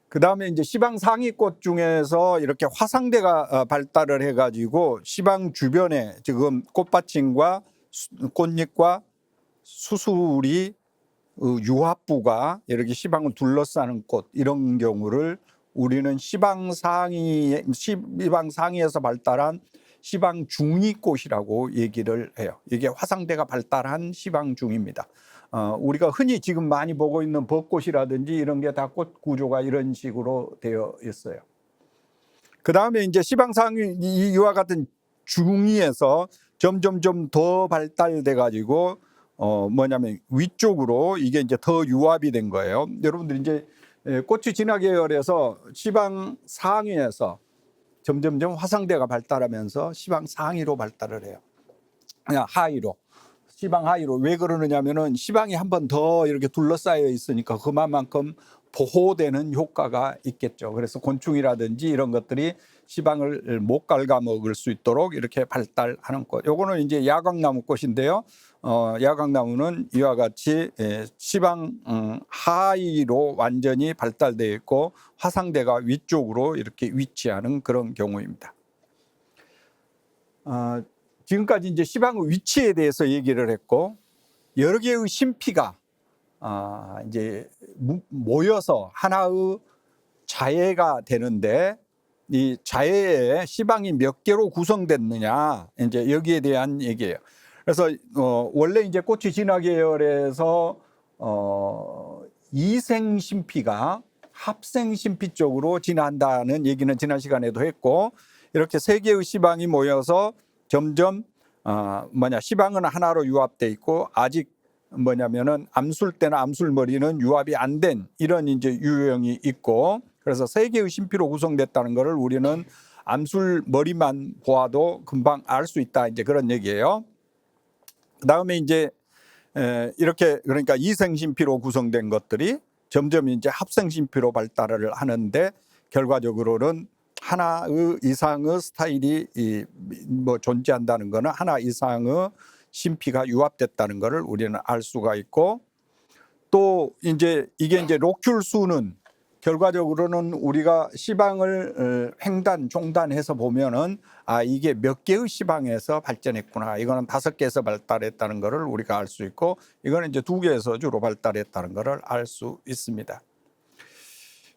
Speaker 1: 그 다음에 이제 시방상이꽃 중에서 이렇게 화상대가 발달을 해가지고 시방 주변에 지금 꽃받침과 꽃잎과 수술이 유합부가 이렇게 시방을 둘러싸는 꽃, 이런 경우를 우리는 시방상이에서 발달한 시방중이꽃이라고 얘기를 해요. 이게 화상대가 발달한 시방중입니다. 우리가 흔히 지금 많이 보고 있는 벚꽃이라든지 이런 게 다 꽃 구조가 이런 식으로 되어 있어요. 그 다음에 이제 시방상이 이와 같은 중위에서 점점 더 발달돼 가지고 뭐냐면 위쪽으로 이게 이제 더 유압이 된 거예요. 여러분들 이제 꽃이 진화 계열에서 시방 상위에서 점점 화상대가 발달하면서 시방 상위로 발달을 해요. 그냥 하위로. 시방 하위로. 왜 그러느냐면은 시방이 한 번 더 이렇게 둘러싸여 있으니까 그만큼 보호되는 효과가 있겠죠. 그래서 곤충이라든지 이런 것들이 시방을 못 갉아먹을 수 있도록 이렇게 발달하는 꽃. 요거는 이제 야광나무 꽃인데요. 야광나무는 이와 같이 시방 하위로 완전히 발달되어 있고 화상대가 위쪽으로 이렇게 위치하는 그런 경우입니다. 지금까지 이제 시방의 위치에 대해서 얘기를 했고 여러 개의 심피가 이제 모여서 하나의 자예가 되는데 이 자예의 시방이 몇 개로 구성됐느냐 이제 여기에 대한 얘기예요. 그래서 원래 이제 꽃이 진화 계열에서 이생 심피가 합생 심피 쪽으로 진화한다는 얘기는 지난 시간에도 했고 이렇게 세 개의 시방이 모여서 점점 시방은 하나로 유합돼 있고 아직 뭐냐면은 암술대나 암술머리는 유합이 안 된 이런 이제 유형이 있고 그래서 세 개의 심피로 구성됐다는 것을 우리는 암술머리만 보아도 금방 알 수 있다 이제 그런 얘기예요. 그다음에 이제 이렇게 그러니까 이생심피로 구성된 것들이 점점 이제 합생심피로 발달을 하는데 결과적으로는 하나 이상의 스타일이 존재한다는 것은 하나 이상의 심피가 유합됐다는 것을 우리는 알 수가 있고 또 이제 이게 이제 로큘수는 결과적으로는 우리가 시방을 횡단 종단해서 보면은 이게 몇 개의 시방에서 발전했구나. 이거는 5개에서 발달했다는 것을 우리가 알 수 있고 이거는 이제 2개에서 주로 발달했다는 것을 알 수 있습니다.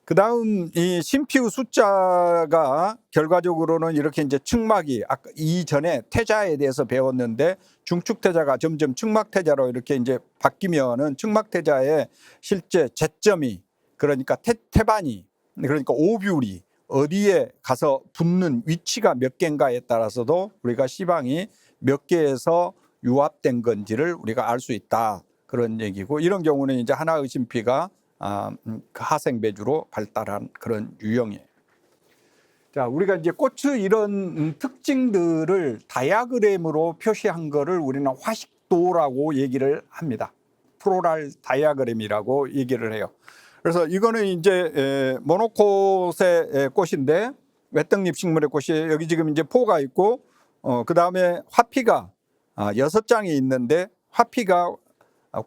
Speaker 1: 그다음 이 심피의 숫자가 결과적으로는 이렇게 이제 측막이 아까 이전에 태자에 대해서 배웠는데 중축태자가 점점 측막태자로 이렇게 이제 바뀌면은 측막태자의 실제 제점이 그러니까 태반이 그러니까 오뷸이 어디에 가서 붙는 위치가 몇 개인가에 따라서도 우리가 시방이 몇 개에서 유합된 건지를 우리가 알 수 있다 그런 얘기고 이런 경우는 이제 하나의 심피가 하생배주로 발달한 그런 유형이에요. 자, 우리가 이제 꽃의 이런 특징들을 다이아그램으로 표시한 거를 우리는 화식도라고 얘기를 합니다. 플로랄 다이아그램이라고 얘기를 해요. 그래서 이거는 이제 모노콧의 꽃인데 외떡잎 식물의 꽃이 여기 지금 이제 포가 있고 그 다음에 화피가 6장이 있는데 화피가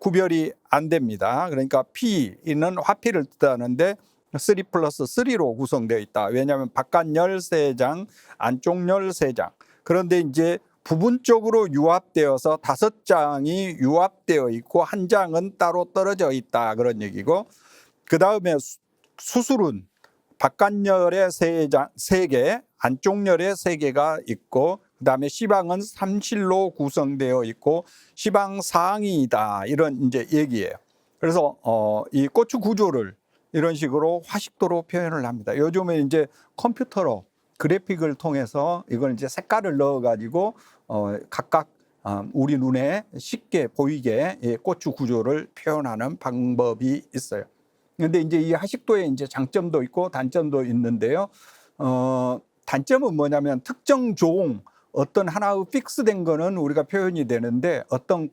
Speaker 1: 구별이 안 됩니다. 그러니까 P는 화피를 뜻하는데 3+3로 구성되어 있다. 왜냐하면 바깥열 3장, 안쪽열 3장. 그런데 이제 부분적으로 유합되어서 5장이 유합되어 있고 1장은 따로 떨어져 있다. 그런 얘기고 그 다음에 수술은 바깥열에 3개, 안쪽열에 3개가 있고 그 다음에 시방은 3실로 구성되어 있고 시방상이다 이런 이제 얘기예요. 그래서 이 고추 구조를 이런 식으로 화식도로 표현을 합니다. 요즘에 이제 컴퓨터로 그래픽을 통해서 이걸 이제 색깔을 넣어 가지고 각각 우리 눈에 쉽게 보이게 고추 구조를 표현하는 방법이 있어요. 그런데 이제 이 하식도에 이제 장점도 있고 단점도 있는데요. 단점은 뭐냐면 특정 종 어떤 하나의 픽스된 거는 우리가 표현이 되는데 어떤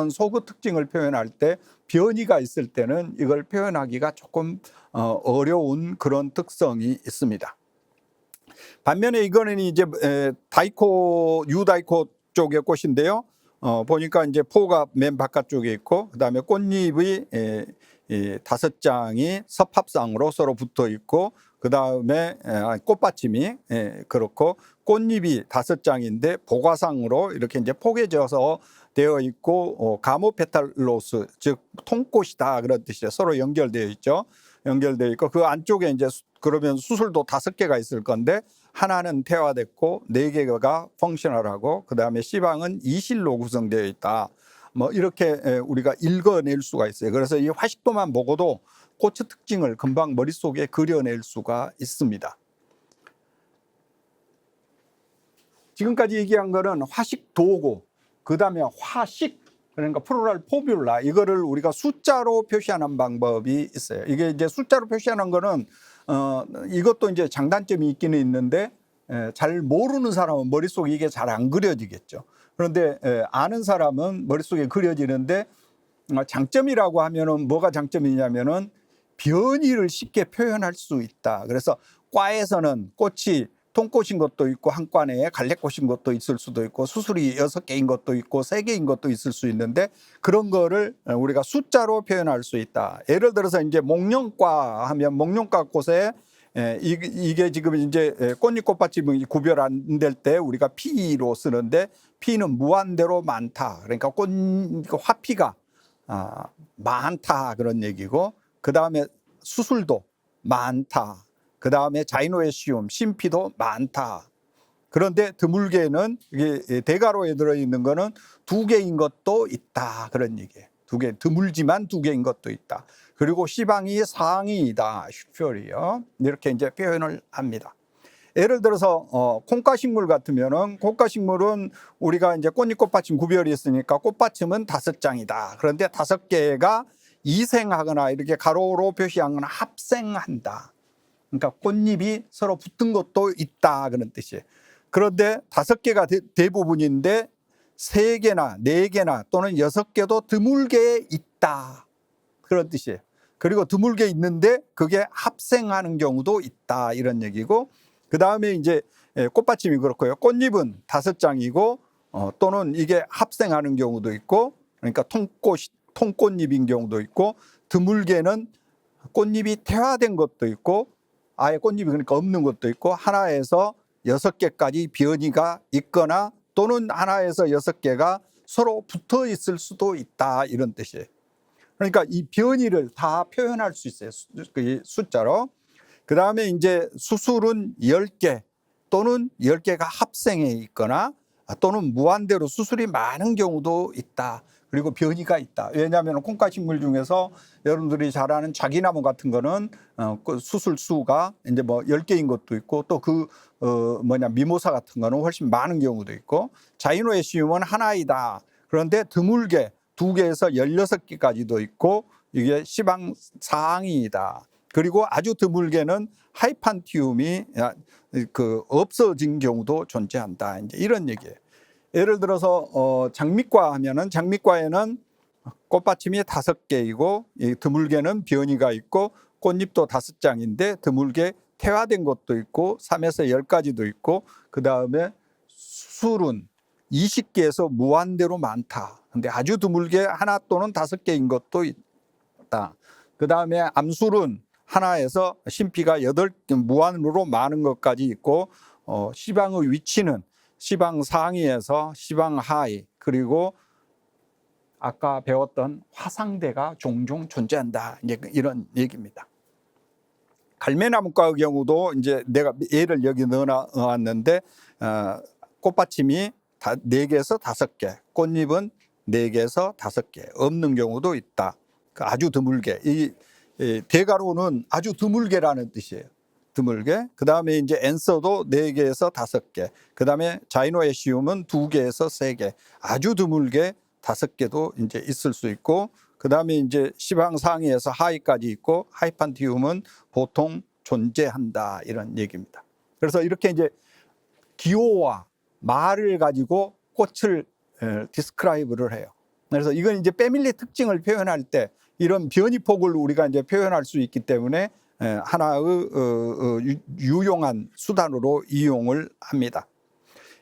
Speaker 1: 소그 특징을 표현할 때 변이가 있을 때는 이걸 표현하기가 조금 어려운 그런 특성이 있습니다. 반면에 이거는 이제 유다이코 쪽의 꽃인데요. 보니까 이제 포가 맨 바깥쪽에 있고 그다음에 꽃잎이 5장이 섭합상으로 서로 붙어 있고 그다음에 꽃받침이 그렇고 꽃잎이 5장인데 보과상으로 이렇게 이제 포개져서 되어 있고 가모페탈로스 즉 통꽃이다 그런 뜻이에요. 서로 연결되어 있죠. 연결되어 있고 그 안쪽에 이제 그러면 수술도 5개가 있을 건데 하나는 태화됐고 4개가 펑셔널하고 그다음에 C방은 이실로 구성되어 있다. 뭐 이렇게 우리가 읽어낼 수가 있어요. 그래서 이 화식도만 보고도 꽃의 특징을 금방 머릿속에 그려낼 수가 있습니다. 지금까지 얘기한 거는 화식도고 그다음에 화식 그러니까 플루럴 포뮬라 이거를 우리가 숫자로 표시하는 방법이 있어요. 이게 이제 숫자로 표시하는 거는 이것도 이제 장단점이 있기는 있는데 잘 모르는 사람은 머릿속에 이게 잘 안 그려지겠죠. 그런데 아는 사람은 머릿속에 그려지는데 장점이라고 하면은 뭐가 장점이냐면은 변이를 쉽게 표현할 수 있다. 그래서 과에서는 꽃이 통꽃인 것도 있고 한 관에 갈래꽃인 것도 있을 수도 있고 수술이 6개인 것도 있고 3개인 것도 있을 수 있는데 그런 거를 우리가 숫자로 표현할 수 있다. 예를 들어서 이제 목련과 하면 목련과 꽃에 이게 지금 이제 꽃잎 꽃받침이 구별 안 될 때 우리가 피로 쓰는데 피는 무한대로 많다. 그러니까 화피가 많다 그런 얘기고 그 다음에 수술도 많다. 그 다음에 자이노에시움, 심피도 많다. 그런데 드물게는 이게 대가로에 들어있는 거는 2개인 것도 있다. 그런 얘기예요. 2개, 드물지만 2개인 것도 있다. 그리고 시방이 상이다. 슈퍼리어. 이렇게 이제 표현을 합니다. 예를 들어서 콩가식물 같으면은 콩가식물은 우리가 이제 꽃잎 꽃받침 구별이 있으니까 꽃받침은 5장이다. 그런데 5개가 이생하거나 이렇게 가로로 표시하거나 합생한다. 그러니까 꽃잎이 서로 붙은 것도 있다 그런 뜻이에요. 그런데 5개가 대부분인데 3개나 4개나 또는 6개도 드물게 있다 그런 뜻이에요. 그리고 드물게 있는데 그게 합생하는 경우도 있다 이런 얘기고 그 다음에 이제 꽃받침이 그렇고요. 꽃잎은 5장이고 또는 이게 합생하는 경우도 있고 그러니까 통꽃잎인 경우도 있고 드물게는 꽃잎이 태화된 것도 있고 아예 꽃잎이 그러니까 없는 것도 있고 하나에서 6개까지 변이가 있거나 또는 하나에서 6개가 서로 붙어 있을 수도 있다 이런 뜻이에요. 그러니까 이 변이를 다 표현할 수 있어요. 숫자로. 그 다음에 이제 수술은 10개 또는 10개가 합생해 있거나 또는 무한대로 수술이 많은 경우도 있다. 그리고 변이가 있다. 왜냐하면 콩가식물 중에서 여러분들이 잘 아는 자기나무 같은 거는 수술 수가 이제 뭐 10개인 것도 있고 또 미모사 같은 거는 훨씬 많은 경우도 있고 자이노에시움은 하나이다. 그런데 드물게 2개에서 16개까지도 있고 이게 시방 상이다. 그리고 아주 드물게는 하이판티움이 없어진 경우도 존재한다. 이제 이런 얘기예요. 예를 들어서 장미과 하면은 장미과에는 꽃받침이 5개이고 드물게는 변이가 있고 꽃잎도 5장인데 드물게 태화된 것도 있고 3에서 10가지도 있고 그 다음에 술은 20개에서 무한대로 많다. 근데 아주 드물게 하나 또는 5개인 것도 있다. 그 다음에 암술은 하나에서 심피가 8개 무한으로 많은 것까지 있고 시방의 위치는 시방 상위에서 시방 하위 그리고 아까 배웠던 화상대가 종종 존재한다. 이제 이런 얘기입니다. 갈매나무과의 경우도 이제 내가 예를 여기 넣어놨는데 꽃받침이 4개에서 5개, 꽃잎은 4개에서 5개 없는 경우도 있다. 아주 드물게. 이 대가로는 아주 드물게라는 뜻이에요. 드물게. 그 다음에 이제 앤서도 4개에서 5개. 그 다음에 자이노에시움은 2개에서 3개. 아주 드물게 5개도 이제 있을 수 있고, 그다음에 이제 시방 상위에서 하위까지 있고 하이판티움은 보통 존재한다 이런 얘기입니다. 그래서 이렇게 이제 기호와 말을 가지고 꽃을 디스크라이브를 해요. 그래서 이건 이제 패밀리 특징을 표현할 때 이런 변이폭을 우리가 이제 표현할 수 있기 때문에 하나의 유용한 수단으로 이용을 합니다.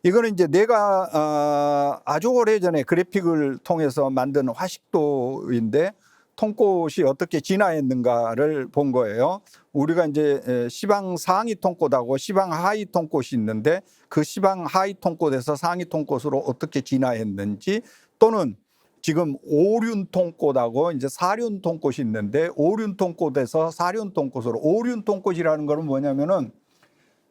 Speaker 1: 이거는 이제 내가 아주 오래전에 그래픽을 통해서 만든 화식도인데 통꽃이 어떻게 진화했는가를 본 거예요. 우리가 이제 시방 상위 통꽃하고 시방 하위 통꽃이 있는데 그 시방 하위 통꽃에서 상위 통꽃으로 어떻게 진화했는지, 또는 지금 오륜 통꽃하고 이제 사륜 통꽃이 있는데 오륜 통꽃에서 사륜 통꽃으로, 오륜 통꽃이라는 거는 뭐냐면은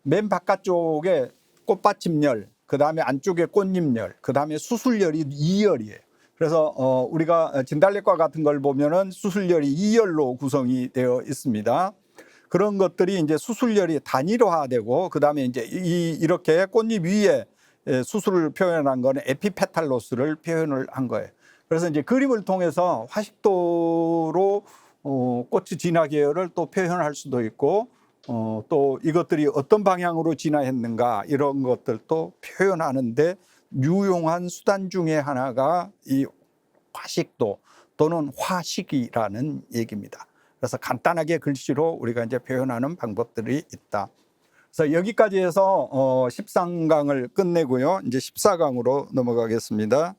Speaker 1: 맨 바깥쪽에 꽃받침열, 그 다음에 안쪽에 꽃잎열, 그 다음에 수술열이 2열이에요. 그래서 우리가 진달래과 같은 걸 보면은 수술열이 2열로 구성이 되어 있습니다. 그런 것들이 이제 수술열이 단일화되고, 그 다음에 이제 이렇게 꽃잎 위에 수술을 표현한 거는 에피페탈로스를 표현을 한 거예요. 그래서 이제 그림을 통해서 화식도로 꽃의 진화 계열을 또 표현할 수도 있고, 또 이것들이 어떤 방향으로 진화했는가 이런 것들도 표현하는데 유용한 수단 중에 하나가 이 화식도 또는 화식이라는 얘기입니다. 그래서 간단하게 글씨로 우리가 이제 표현하는 방법들이 있다. 그래서 여기까지 해서 13강을 끝내고요. 이제 14강으로 넘어가겠습니다.